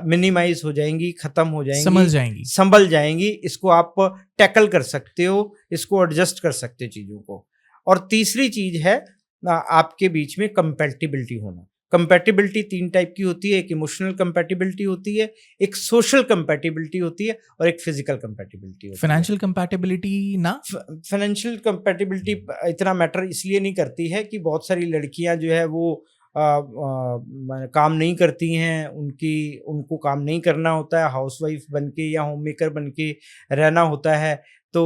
मिनिमाइज हो जाएंगी, खत्म हो जाएंगी, संभल जाएंगी। इसको आप टैकल कर सकते हो, इसको एडजस्ट कर सकते हो चीजों को। और तीसरी चीज है आपके बीच में कंपैटिबिलिटी होना। कंपैटिबिलिटी 3 टाइप की होती है। एक इमोशनल कंपैटिबिलिटी होती है, एक सोशल कंपैटिबिलिटी होती है, और एक फिजिकल कंपैटिबिलिटी होती है। फाइनेंशियल कंपैटिबिलिटी ना, फाइनेंशियल कंपैटिबिलिटी इतना मैटर इसलिए नहीं करती है कि बहुत सारी लड़कियां जो है वो काम नहीं करती हैं, उनको काम नहीं करना होता है, हाउसवाइफ बनके या होम मेकर बनके रहना होता है। तो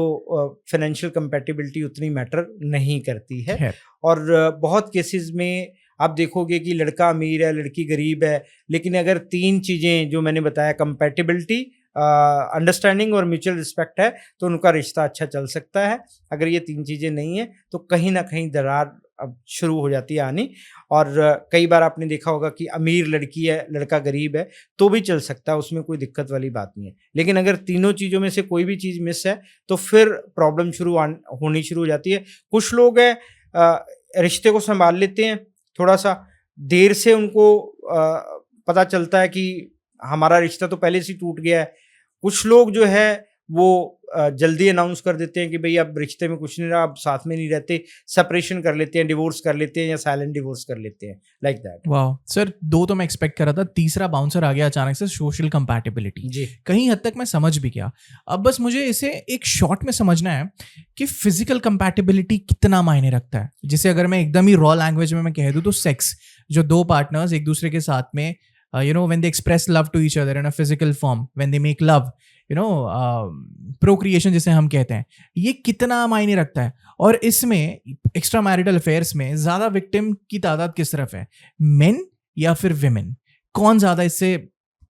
फाइनेंशियल कंपैटिबिलिटी उतनी मैटर नहीं करती है। और बहुत केसेस में आप देखोगे कि लड़का अमीर है, लड़की गरीब है, लेकिन अगर 3 चीज़ें जो मैंने बताया, कंपैटिबिलिटी, अंडरस्टैंडिंग और म्यूचुअल रिस्पेक्ट है, तो उनका रिश्ता अच्छा चल सकता है। अगर ये 3 चीज़ें नहीं है तो कहीं ना कहीं दरार अब शुरू हो जाती है आनी। और कई बार आपने देखा होगा कि अमीर लड़की है, लड़का गरीब है, तो भी चल सकता है, उसमें कोई दिक्कत वाली बात नहीं है। लेकिन अगर तीनों चीज़ों में से कोई भी चीज़ मिस है तो फिर प्रॉब्लम होनी शुरू हो जाती है। कुछ लोग हैं रिश्ते को संभाल लेते हैं, थोड़ा सा देर से उनको पता चलता है कि हमारा रिश्ता तो पहले से टूट गया है। कुछ लोग जो है वो जल्दी अनाउंस कर देते हैं कि भाई अब रिश्ते में कुछ नहीं रहा, अब साथ में नहीं रहते, सेपरेशन कर लेते हैं, डिवोर्स कर लेते हैं या साइलेंट डिवोर्स कर लेते हैं, लाइक दैट। वाह सर, 2 तो मैं एक्सपेक्ट कर रहा था, तीसरा बाउंसर आ गया अचानक से, सोशल कंपैटिबिलिटी। जी, कहीं हद तक मैं समझ भी गया। अब बस मुझे इसे एक शॉर्ट में समझना है कि फिजिकल कंपैटिबिलिटी कितना मायने रखता है। जिसे अगर मैं एकदम ही रॉ लैंग्वेज में मैं कह दूं तो सेक्स, जो 2 पार्टनर्स एक दूसरे के साथ में when they express love to each other in a physical form, when they make love, procreation जिसे हम कहते हैं, ये कितना मायने रखता है। और इसमें एक्स्ट्रा मैरिटल अफेयर्स में ज्यादा विक्टिम की तादाद किस तरफ है, मेन या फिर विमेन? कौन ज्यादा इससे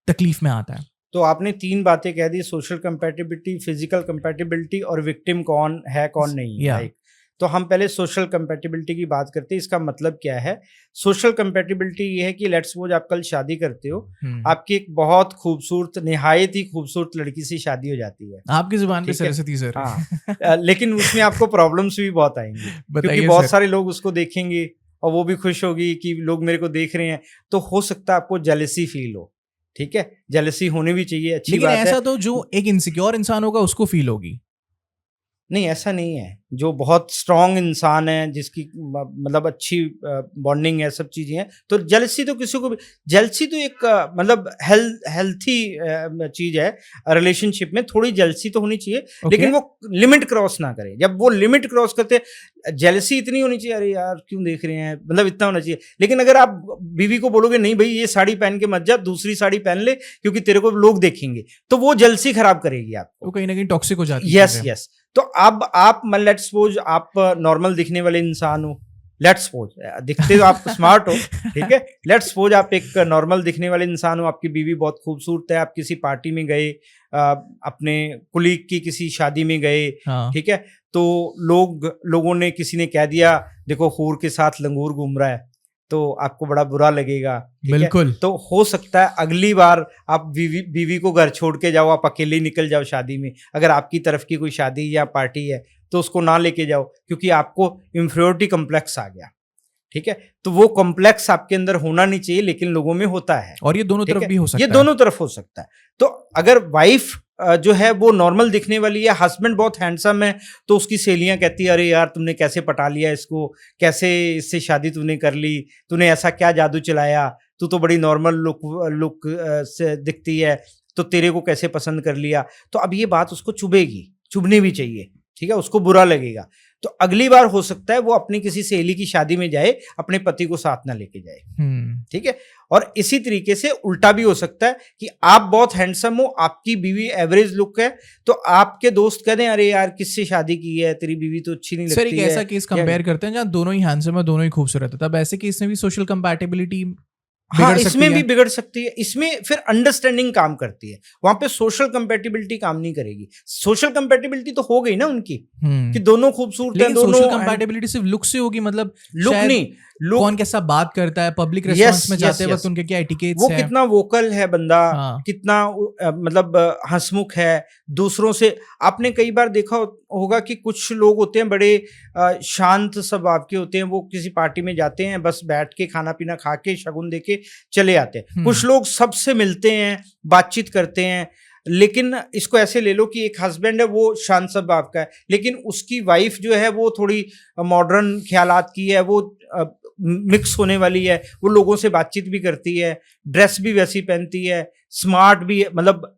तकलीफ में आता है? तो आपने 3 बातें कह दी, सोशल कंपैटिबिलिटी, फिजिकल कंपैटिबिलिटी और विक्टिम कौन है कौन नहीं है। Yeah. तो हम पहले सोशल कंपैटिबिलिटी की बात करते हैं। इसका मतलब क्या है? सोशल कंपैटिबिलिटी ये है कि लेट्स सपोज आप कल शादी करते हो, आपकी एक बहुत खूबसूरत, निहायत ही खूबसूरत लड़की से शादी हो जाती है। आपकी जुबान पे सरस्वती सर। हाँ, लेकिन उसमें आपको प्रॉब्लम्स भी बहुत आएंगी, क्योंकि बहुत सारे लोग उसको देखेंगे और वो भी खुश होगी कि लोग मेरे को देख रहे हैं। तो हो सकता है आपको जेलसी फील हो, ठीक है, जेलसी होनी भी चाहिए, अच्छी बात है। लेकिन ऐसा तो जो एक इनसिक्योर इंसान होगा उसको फील होगी। नहीं, ऐसा नहीं है। जो बहुत स्ट्रांग इंसान है, जिसकी मतलब अच्छी बॉन्डिंग है, सब चीज़ें हैं, तो जेलसी तो किसी को भी, जेलसी तो एक मतलब हेल्थी चीज़ है। रिलेशनशिप में थोड़ी जेलसी तो होनी चाहिए, लेकिन वो लिमिट क्रॉस ना करे। जब वो लिमिट क्रॉस करते, जेलसी इतनी होनी चाहिए, अरे यार क्यों देख रहे हैं, मतलब इतना होना चाहिए। लेकिन अगर आप बीवी को बोलोगे नहीं भाई ये साड़ी पहन के मत जा, दूसरी साड़ी पहन ले क्योंकि तेरे को लोग देखेंगे, तो वो जेलसी खराब करेगी आपको, वो कहीं ना कहीं टॉक्सिक हो जाती है। Yes yes. तो अब आप लेट्स सपोज आप नॉर्मल दिखने वाले इंसान हो, लेट्स सपोज दिखते तो आप स्मार्ट हो, ठीक है, लेट्स सपोज आप एक नॉर्मल दिखने वाले इंसान हो, आपकी बीवी बहुत खूबसूरत है, आप किसी पार्टी में गए, अपने कुलीग की किसी शादी में गए, हाँ। ठीक है, तो लोगों ने, किसी ने कह दिया देखो हूर के साथ लंगूर घूम रहा है, तो आपको बड़ा बुरा लगेगा, ठीक है? बिल्कुल। तो हो सकता है अगली बार आप बीवी को घर छोड़ के जाओ, आप अकेले निकल जाओ शादी में, अगर आपकी तरफ की कोई शादी या पार्टी है तो उसको ना लेके जाओ, क्योंकि आपको इंफीरियरिटी कॉम्प्लेक्स आ गया, ठीक है। तो वो कॉम्प्लेक्स आपके अंदर होना नहीं चाहिए, लेकिन लोगों में होता है, और ये दोनों ठीक तरफ है? भी हो सकता ये है। दोनों तरफ हो सकता है। तो अगर वाइफ जो है वो नॉर्मल दिखने वाली है, हस्बैंड बहुत हैंडसम है, तो उसकी सहेलियां कहती है अरे यार तुमने कैसे पटा लिया इसको, कैसे इससे शादी तूने कर ली, तूने ऐसा क्या जादू चलाया, तू तो बड़ी नॉर्मल लुक से दिखती है, तो तेरे को कैसे पसंद कर लिया। तो अब ये बात उसको चुभेगी, चुभनी भी चाहिए, ठीक है, उसको बुरा लगेगा। तो अगली बार हो सकता है वो अपनी किसी सहेली की शादी में जाए, अपने पति को साथ ना लेके जाए, ठीक है। और इसी तरीके से उल्टा भी हो सकता है कि आप बहुत हैंडसम हो, आपकी बीवी एवरेज लुक है, तो आपके दोस्त कहते हैं अरे यार किससे शादी की है, तेरी बीवी तो अच्छी नहीं लगती है। सर एक ऐसा केस कंपेयर करते हैं जहाँ दोनों ही हैंडसम है, दोनों ही खूबसूरत है, तब ऐसे केस में भी सोशल कंपैटिबिलिटी हाँ, इसमें भी बिगड़ सकती है। इसमें फिर अंडरस्टैंडिंग काम करती है, वहां पे सोशल कंपैटिबिलिटी काम नहीं करेगी। सोशल कंपैटिबिलिटी तो हो गई ना उनकी, कि दोनों खूबसूरत हैं, दोनों। सोशल कंपैटिबिलिटी सिर्फ लुक से होगी, मतलब लुक नहीं, कौन कैसा बात करता है, पब्लिक रेस्टोरेंट्स में जाते वक्त उनके क्या एटिकेट्स वो है, कितना वोकल है बंदा, हाँ। कितना मतलब हंसमुख है दूसरों से। आपने कई बार देखा होगा कि कुछ लोग होते हैं बड़े शांत स्वभाव के होते हैं, वो किसी पार्टी में जाते हैं, बस बैठ के खाना पीना खा के शगुन दे के चले आते हैं। कुछ लोग सबसे मिलते हैं, बातचीत करते हैं, लेकिन इसको ऐसे ले लो कि एक हस्बैंड है वो शांत स्वभाव का है, लेकिन उसकी वाइफ जो है वो थोड़ी मॉडर्न ख्यालात की है, वो मिक्स होने वाली है, वो लोगों से बातचीत भी करती है, ड्रेस भी वैसी पहनती है, स्मार्ट भी है, मतलब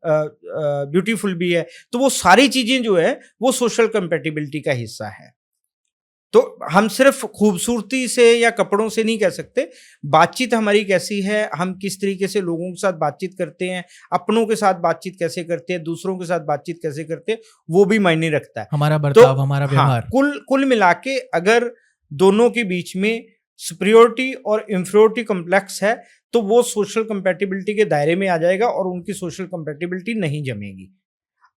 ब्यूटीफुल भी है। तो वो सारी चीजें जो है वो सोशल कंपैटिबिलिटी का हिस्सा है। तो हम सिर्फ खूबसूरती से या कपड़ों से नहीं कह सकते, बातचीत हमारी कैसी है, हम किस तरीके से लोगों के साथ बातचीत करते हैं, अपनों के साथ बातचीत कैसे करते हैं, दूसरों के साथ बातचीत कैसे करते हैं, वो भी मायने रखता है। हमारा बर्ताव, हमारा व्यवहार। हाँ, कुल मिला के अगर दोनों के बीच में सुपीरियोरिटी और इंफीरियोरिटी कॉम्प्लेक्स है, तो वो सोशल कंपैटिबिलिटी के दायरे में आ जाएगा और उनकी सोशल कंपैटिबिलिटी नहीं जमेगी।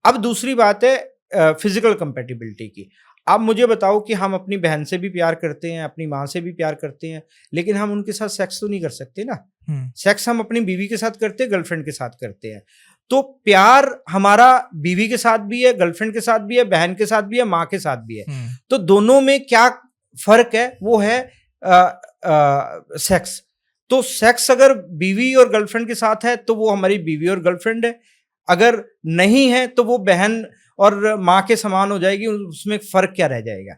अब दूसरी बात है फिजिकल कंपैटिबिलिटी की। आप मुझे बताओ कि हम अपनी बहन से भी प्यार करते हैं, अपनी माँ से भी प्यार करते हैं, लेकिन हम उनके साथ सेक्स तो नहीं कर सकते ना। सेक्स हम अपनी बीवी के साथ करते हैं, गर्लफ्रेंड के साथ करते हैं। तो प्यार हमारा बीवी के साथ भी है, गर्लफ्रेंड के साथ भी है, बहन के साथ भी है, माँ के साथ भी है। तो दोनों में क्या फर्क है, वो है सेक्स। तो सेक्स अगर बीवी और गर्लफ्रेंड के साथ है तो वो हमारी बीवी और गर्लफ्रेंड है, अगर नहीं है तो वो बहन और माँ के समान हो जाएगी, उसमें फर्क क्या रह जाएगा।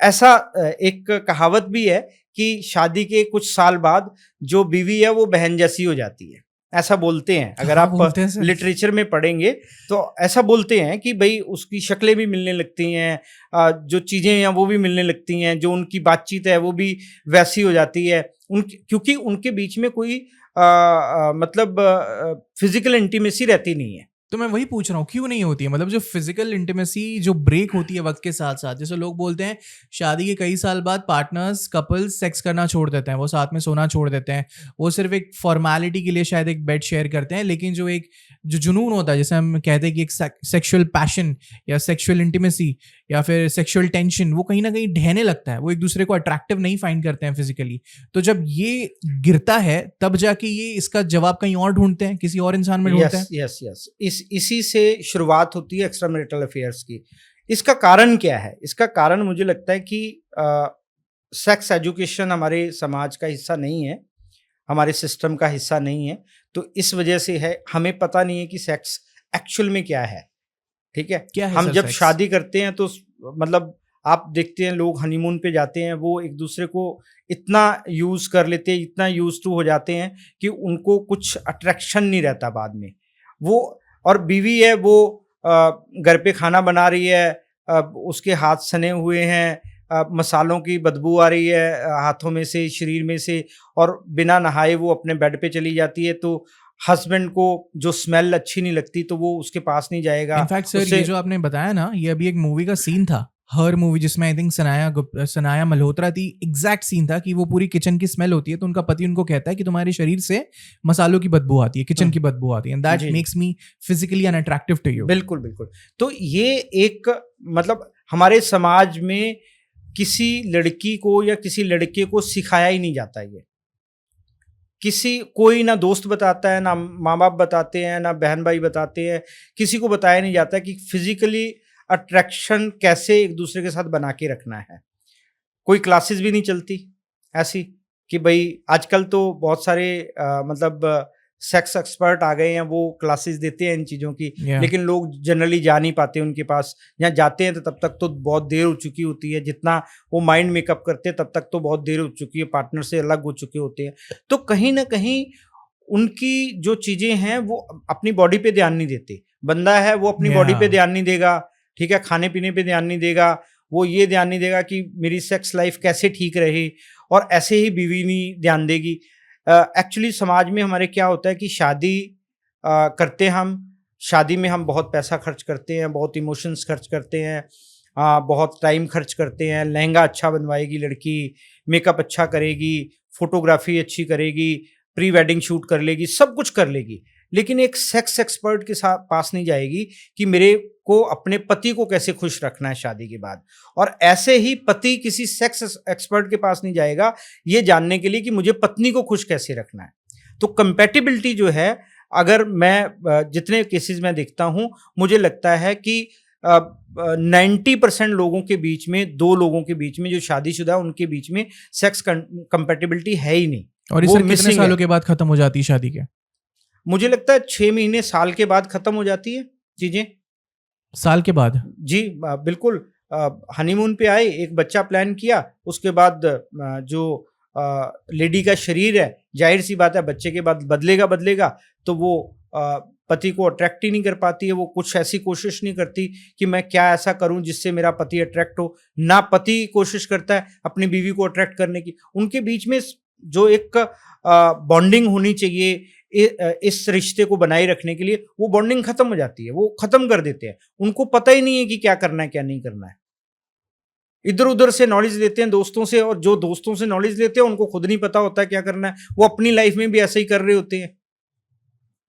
ऐसा एक कहावत भी है कि शादी के कुछ साल बाद जो बीवी है वो बहन जैसी हो जाती है, ऐसा बोलते हैं। अगर आप लिटरेचर में पढ़ेंगे तो ऐसा बोलते हैं कि भाई उसकी शक्लें भी मिलने लगती हैं, जो चीज़ें हैं वो भी मिलने लगती हैं, जो उनकी बातचीत है वो भी वैसी हो जाती है, क्योंकि उनके बीच में कोई मतलब फिजिकल इंटीमेसी रहती नहीं है। तो मैं वही पूछ रहा हूँ क्यों नहीं होती है, मतलब जो फिजिकल इंटीमेसी जो ब्रेक होती है वक्त के साथ साथ, जैसे लोग बोलते हैं शादी के कई साल बाद पार्टनर्स कपल्स सेक्स करना छोड़ देते हैं, वो साथ में सोना छोड़ देते हैं, वो सिर्फ एक फॉर्मेलिटी के लिए शायद एक बेड शेयर करते हैं, लेकिन जो जुनून होता है, जैसे हम कहते हैं कि एक सेक्सुअल पैशन या सेक्सुअल इंटीमेसी या फिर सेक्सुअल टेंशन, वो कहीं ना कहीं ढहने लगता है, वो एक दूसरे को अट्रैक्टिव नहीं फाइंड करते हैं फिजिकली। तो जब ये गिरता है तब जाके ये इसका जवाब कहीं और ढूंढते हैं, किसी और इंसान में ढूंढते हैं। यस, इसी से शुरुआत होती है एक्स्ट्रा मैरिटल अफेयर्स की। इसका कारण क्या है? इसका कारण मुझे लगता है कि सेक्स एजुकेशन हमारे समाज का हिस्सा नहीं है, हमारे सिस्टम का हिस्सा नहीं है, तो इस वजह से है, हमें पता नहीं है कि सेक्स एक्चुअल में क्या है। ठीक है, क्या है हम जब सेक्स? शादी करते हैं तो मतलब आप देखते हैं लोग हनीमून पे जाते हैं, वो एक दूसरे को इतना यूज़ कर लेते हैं, इतना यूज़ टू हो जाते हैं कि उनको कुछ अट्रैक्शन नहीं रहता बाद में। वो और बीवी है वो घर पे खाना बना रही है, उसके हाथ सने हुए हैं, मसालों की बदबू आ रही है हाथों में से, शरीर में से, और बिना नहाए वो अपने बेड पे चली जाती है, तो हस्बैंड को जो स्मेल अच्छी नहीं लगती तो वो उसके पास नहीं जाएगा। इनफैक्ट सर, ये जो आपने बताया ना, ये अभी एक मूवी का सीन था, हर मूवी, जिसमें आई थिंक सनाया मल्होत्रा थी। एग्जैक्ट सीन था कि वो पूरी किचन की स्मेल होती है, तो उनका पति उनको कहता है कि तुम्हारे शरीर से मसालों की बदबू आती है, किचन की बदबू आती है, एंड दैट जी। Makes me physically unattractive to you. बिल्कुल, बिल्कुल। तो ये एक मतलब हमारे समाज में किसी लड़की को या किसी लड़के को सिखाया ही नहीं जाता ये। कोई ना दोस्त बताता है, ना माँ-बाप बताते हैं, ना बहन-भाई बताते हैं, किसी को बताया नहीं जाता कि फिज़िकली अट्रैक्शन कैसे एक दूसरे के साथ बना के रखना है। कोई क्लासेस भी नहीं चलती ऐसी कि भई आजकल तो बहुत सारे मतलब सेक्स एक्सपर्ट आ गए हैं, वो क्लासेस देते हैं इन चीज़ों की, लेकिन लोग जनरली जा नहीं पाते उनके पास, या जाते हैं तो तब तक तो बहुत देर हो चुकी होती है, जितना वो माइंड मेकअप करते हैं तब तक तो बहुत देर हो चुकी है, पार्टनर से अलग हो चुके होते हैं। तो कहीं ना कहीं उनकी जो चीज़ें हैं वो अपनी बॉडी पे ध्यान नहीं देते। बंदा है वो अपनी बॉडी पे ध्यान नहीं देगा, ठीक है, खाने पीने पे ध्यान नहीं देगा, वो ये ध्यान नहीं देगा कि मेरी सेक्स लाइफ कैसे ठीक रहे, और ऐसे ही बीवी नहीं ध्यान देगी। एक्चुअली समाज में हमारे क्या होता है कि शादी करते हम, शादी में हम बहुत पैसा खर्च करते हैं, बहुत इमोशंस खर्च करते हैं, बहुत टाइम खर्च करते हैं। लहंगा अच्छा बनवाएगी लड़की, मेकअप अच्छा करेगी, फोटोग्राफी अच्छी करेगी, प्री वेडिंग शूट कर लेगी, सब कुछ कर लेगी, लेकिन एक सेक्स एक्सपर्ट के साथ पास नहीं जाएगी कि मेरे को अपने पति को कैसे खुश रखना है शादी के बाद। और ऐसे ही पति किसी सेक्स एक्सपर्ट के पास नहीं जाएगा ये जानने के लिए कि मुझे पत्नी को खुश कैसे रखना है। तो कंपैटिबिलिटी जो है, अगर मैं जितने केसेस में देखता हूं, मुझे लगता है कि 90% लोगों के बीच में, दो लोगों के बीच में जो शादीशुदा उनके बीच में सेक्स कंपैटिबिलिटी है ही नहीं। और इस कितने सालों के बाद खत्म हो जाती है शादी के? मुझे लगता है 6 महीने साल के बाद खत्म हो जाती है चीजें। साल के बाद? जी बिल्कुल। हनीमून पे आए, एक बच्चा प्लान किया, उसके बाद जो लेडी का शरीर है, जाहिर सी बात है बच्चे के बाद बदलेगा, तो वो पति को अट्रैक्ट ही नहीं कर पाती है। वो कुछ ऐसी कोशिश नहीं करती कि मैं क्या ऐसा करूं जिससे मेरा पति अट्रैक्ट हो, ना पति कोशिश करता है अपनी बीवी को अट्रैक्ट करने की। उनके बीच में जो एक बॉन्डिंग होनी चाहिए इस रिश्ते को बनाए रखने के लिए, वो बॉन्डिंग खत्म हो जाती है, वो खत्म कर देते हैं। उनको पता ही नहीं है कि क्या करना है क्या नहीं करना है। इधर उधर से नॉलेज लेते हैं दोस्तों से, और जो दोस्तों से नॉलेज लेते हैं उनको खुद नहीं पता होता है क्या करना है। वो अपनी लाइफ में भी ऐसा ही कर रहे होते हैं।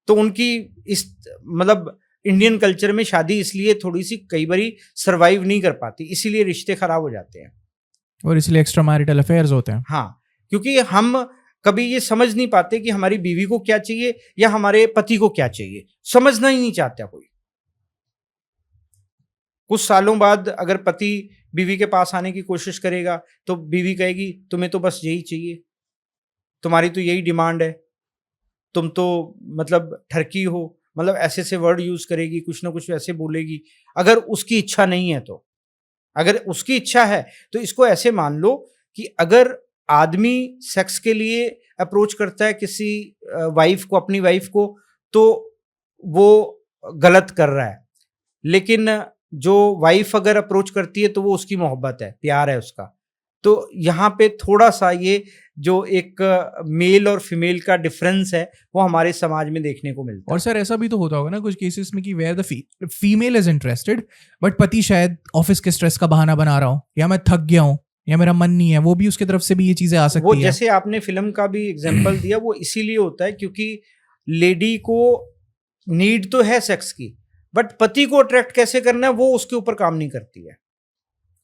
तो उनकी इस मतलब इंडियन कल्चर में शादी इसलिए थोड़ी सी कई बारी सर्वाइव नहीं कर पाती, इसीलिए रिश्ते खराब हो जाते हैं, और इसलिए एक्स्ट्रा मैरिटल अफेयर्स होते हैं। हाँ, क्योंकि हम कभी ये समझ नहीं पाते कि हमारी बीवी को क्या चाहिए या हमारे पति को क्या चाहिए, समझना ही नहीं चाहता कोई। कुछ सालों बाद अगर पति बीवी के पास आने की कोशिश करेगा तो बीवी कहेगी तुम्हें तो बस यही चाहिए, तुम्हारी तो यही डिमांड है, तुम तो मतलब ठरकी हो, मतलब ऐसे ऐसे वर्ड यूज करेगी, कुछ ना कुछ ऐसे बोलेगी। अगर उसकी इच्छा नहीं है तो, अगर उसकी इच्छा है तो इसको ऐसे मान लो कि अगर आदमी सेक्स के लिए अप्रोच करता है किसी वाइफ को, अपनी वाइफ को, तो वो गलत कर रहा है। लेकिन जो वाइफ अगर अप्रोच करती है तो वो उसकी मोहब्बत है, प्यार है उसका। तो यहाँ पे थोड़ा सा ये जो एक मेल और फीमेल का डिफरेंस है वो हमारे समाज में देखने को मिलता है। और सर ऐसा भी तो होता होगा ना कुछ केसेस में कि where the female is interested but पति शायद ऑफिस के स्ट्रेस का बहाना बना रहा हो, या मैं थक गया हूँ, या मेरा मन नहीं है, वो भी उसकी तरफ से भी ये चीजें आ सकती वो है। जैसे आपने फिल्म का भी एग्जांपल दिया, वो इसीलिए होता है क्योंकि लेडी को नीड तो है सेक्स की, बट पति को अट्रैक्ट कैसे करना है वो उसके ऊपर काम नहीं करती है,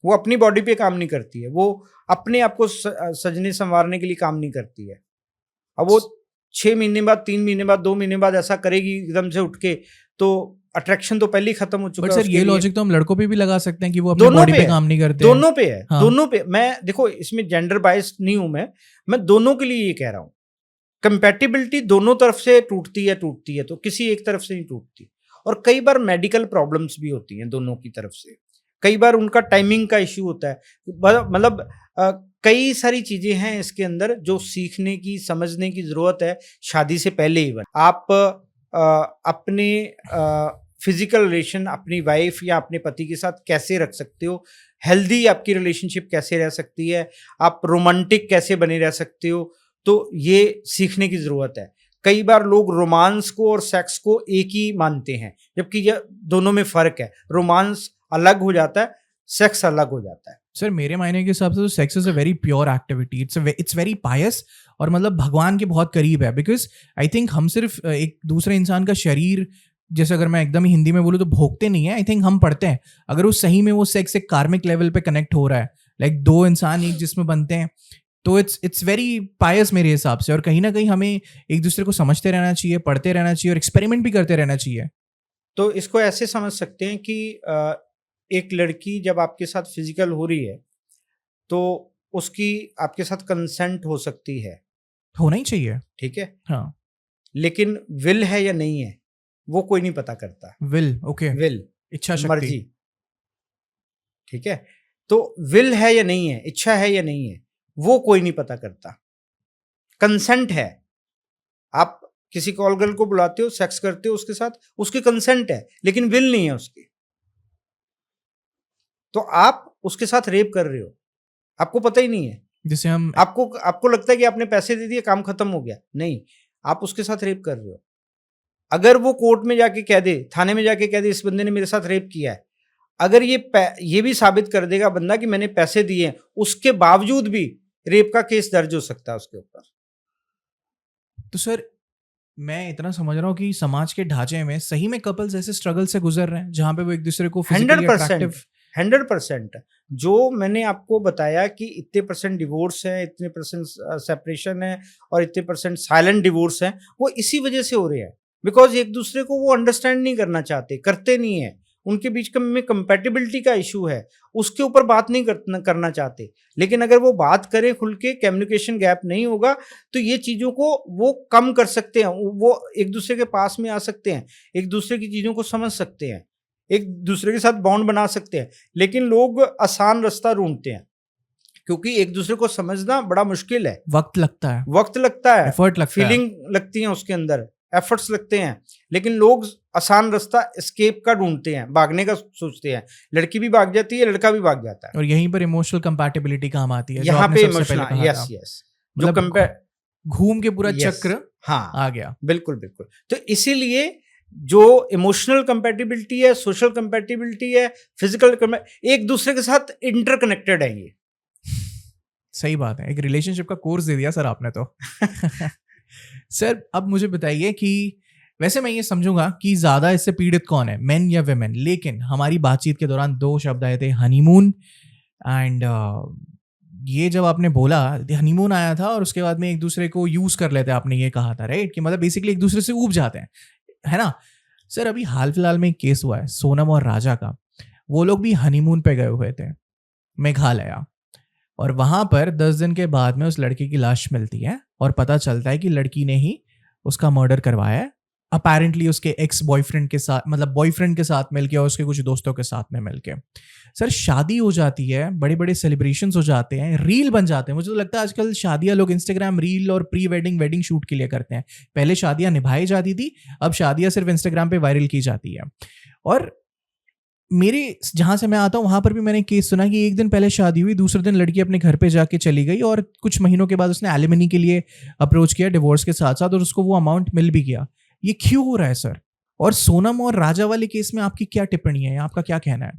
वो अपनी बॉडी पे काम नहीं करती है, वो अपने आप को सजने संवारने के लिए काम नहीं करती है। अब वो 6 महीने बाद, 3 महीने बाद, 2 महीने बाद ऐसा करेगी एकदम से उठ के, तो अट्रैक्शन तो पहले ही खत्म हो चुका है। बट सर ये लॉजिक तो हम लड़कों पे भी लगा सकते हैं कि वो अपनी दोनों बॉडी पे पे है, काम नहीं करते। दोनों पे है, हाँ। दोनों पे। मैं देखो इसमें जेंडर बायस नहीं हूं, मैं दोनों के लिए ये कह रहा हूं। कंपैटिबिलिटी दोनों तरफ से टूटती है, तो किसी एक तरफ से नहीं टूटती। और कई बार मेडिकल प्रॉब्लम्स भी होती हैं दोनों की तरफ से, कई बार उनका टाइमिंग का इश्यू होता है, मतलब कई सारी चीजें हैं इसके अंदर जो सीखने की, समझने की जरूरत है शादी से पहले। इवन आप अपने फिजिकल रिलेशन अपनी वाइफ या अपने पति के साथ कैसे रख सकते हो, हेल्दी आपकी रिलेशनशिप कैसे रह सकती है, आप रोमांटिक कैसे बने रह सकते हो, तो ये सीखने की जरूरत है। कई बार लोग रोमांस को और सेक्स को एक ही मानते हैं, जबकि ये दोनों में फर्क है। रोमांस अलग हो जाता है, सेक्स अलग हो जाता है। सर मेरे मायने के हिसाब से तो sex is a very pure activity, it's very पायस, और मतलब भगवान के बहुत करीब है। बिकॉज आई थिंक हम सिर्फ एक दूसरे इंसान का शरीर, जैसे अगर मैं एकदम ही हिंदी में बोलूँ तो भोगते नहीं है, आई थिंक हम पढ़ते हैं। अगर वो सही में वो सेक्स एक कार्मिक लेवल पे कनेक्ट हो रहा है, लाइक दो इंसान एक जिसमें बनते हैं, तो इट्स वेरी पायस मेरे हिसाब से। और कहीं ना कहीं हमें एक दूसरे को समझते रहना चाहिए, पढ़ते रहना चाहिए और एक्सपेरिमेंट भी करते रहना चाहिए। तो इसको ऐसे समझ सकते हैं कि एक लड़की जब आपके साथ फिजिकल हो रही है तो उसकी आपके साथ कंसेंट हो सकती है, होना ही चाहिए। ठीक है, हाँ, लेकिन विल है या नहीं है वो कोई नहीं पता करता। विल, ओके, विल, इच्छा शक्ति, मर्जी, ठीक है। तो विल है या नहीं है, इच्छा है या नहीं है, वो कोई नहीं पता करता। कंसेंट है, आप किसी कॉल गर्ल को बुलाते हो, सेक्स करते हो उसके साथ, उसकी कंसेंट है, लेकिन विल नहीं है उसकी। तो आप उसके साथ रेप कर रहे हो, आपको पता ही नहीं है। जिसे हम आपको लगता है कि आपने पैसे दे दिए, काम खत्म हो गया। नहीं, आप उसके साथ रेप कर रहे हो। अगर वो कोर्ट में जाके कह दे, थाने में जाके कह दे इस बंदे ने मेरे साथ रेप किया है, अगर ये भी साबित कर देगा बंदा कि मैंने पैसे दिए हैं, उसके बावजूद भी रेप का केस दर्ज हो सकता है उसके ऊपर। तो सर मैं इतना समझ रहा हूँ कि समाज के ढांचे में सही में कपल्स ऐसे स्ट्रगल से गुजर रहे हैं जहां पे वो एक दूसरे को फिजिकली अट्रैक्टिव 100% जो मैंने आपको बताया कि इतने परसेंट डिवोर्स है, इतने परसेंट सेपरेशन है और इतने परसेंट साइलेंट डिवोर्स है, वो इसी वजह से हो रहे हैं। बिकॉज एक दूसरे को वो अंडरस्टैंड नहीं करना चाहते, करते नहीं है, उनके बीच में कंपैटिबिलिटी का इशू है, उसके ऊपर बात नहीं करना चाहते। लेकिन अगर वो बात करें खुल के, कम्युनिकेशन गैप नहीं होगा, तो ये चीज़ों को वो कम कर सकते हैं, वो एक दूसरे के पास में आ सकते हैं, एक दूसरे की चीज़ों को समझ सकते हैं, एक दूसरे के साथ बॉन्ड बना सकते हैं। लेकिन लोग आसान रास्ता ढूंढते हैं, क्योंकि एक दूसरे को समझना बड़ा मुश्किल है, वक्त लगता है, एफर्ट लगता है, फीलिंग लगती है उसके अंदर, एफर्ट्स लगते हैं। लेकिन लोग आसान रास्ता एस्केप का ढूंढते हैं, भागने का सोचते हैं। लड़की भी भाग जाती है, लड़का भी भाग जाता है, और यहीं पर इमोशनल कंपैटिबिलिटी काम आती है। यहाँ पे इमोशनल, यस, जो घूम के पूरा चक्र हाँ आ गया। बिल्कुल। तो इसीलिए जो इमोशनल कंपैटिबिलिटी है, सोशल कंपैटिबिलिटी है, फिजिकल, एक दूसरे के साथ इंटरकनेक्टेड है ये। सही बात है, एक रिलेशनशिप का कोर्स दे दिया सर आपने तो। सर अब मुझे बताइए कि वैसे मैं ये समझूंगा कि ज्यादा इससे पीड़ित कौन है, मेन या विमेन, लेकिन हमारी बातचीत के दौरान 2 शब्द आए थे, हनीमून एंड ये जब आपने बोला हनीमून आया था और उसके बाद में एक दूसरे को यूज कर लेते हैं, आपने ये कहा था राइट, कि मतलब बेसिकली एक दूसरे से ऊब जाते हैं, है ना। सर अभी हाल फिलहाल में एक केस हुआ है सोनम और राजा का, वो लोग भी हनीमून पे गए हुए थे मेघालय, और वहां पर 10 दिन के बाद में उस लड़की की लाश मिलती है और पता चलता है कि लड़की ने ही उसका मर्डर करवाया है, अपेरेंटली उसके एक्स बॉयफ्रेंड के साथ, मतलब बॉयफ्रेंड के साथ मिलके और उसके कुछ दोस्तों के साथ में मिलके। सर शादी हो जाती है, बड़े बड़े सेलिब्रेशंस हो जाते हैं, रील बन जाते हैं। मुझे तो लगता है आजकल शादियां लोग इंस्टाग्राम रील और प्री वेडिंग वेडिंग शूट के लिए करते हैं। पहले शादियां निभाई जाती थी, अब शादियां सिर्फ इंस्टाग्राम पे वायरल की जाती है। और मेरे जहां से मैं आता हूँ वहां पर भी मैंने केस सुना कि एक दिन पहले शादी हुई, दूसरे दिन लड़की अपने घर पे जाके चली गई और कुछ महीनों के बाद उसने एलिमनी के लिए अप्रोच किया डिवोर्स के साथ साथ, और उसको वो अमाउंट मिल भी गया। ये क्यों हो रहा है सर? और सोनम और राजा वाले केस में आपकी क्या टिप्पणी है, आपका क्या कहना है?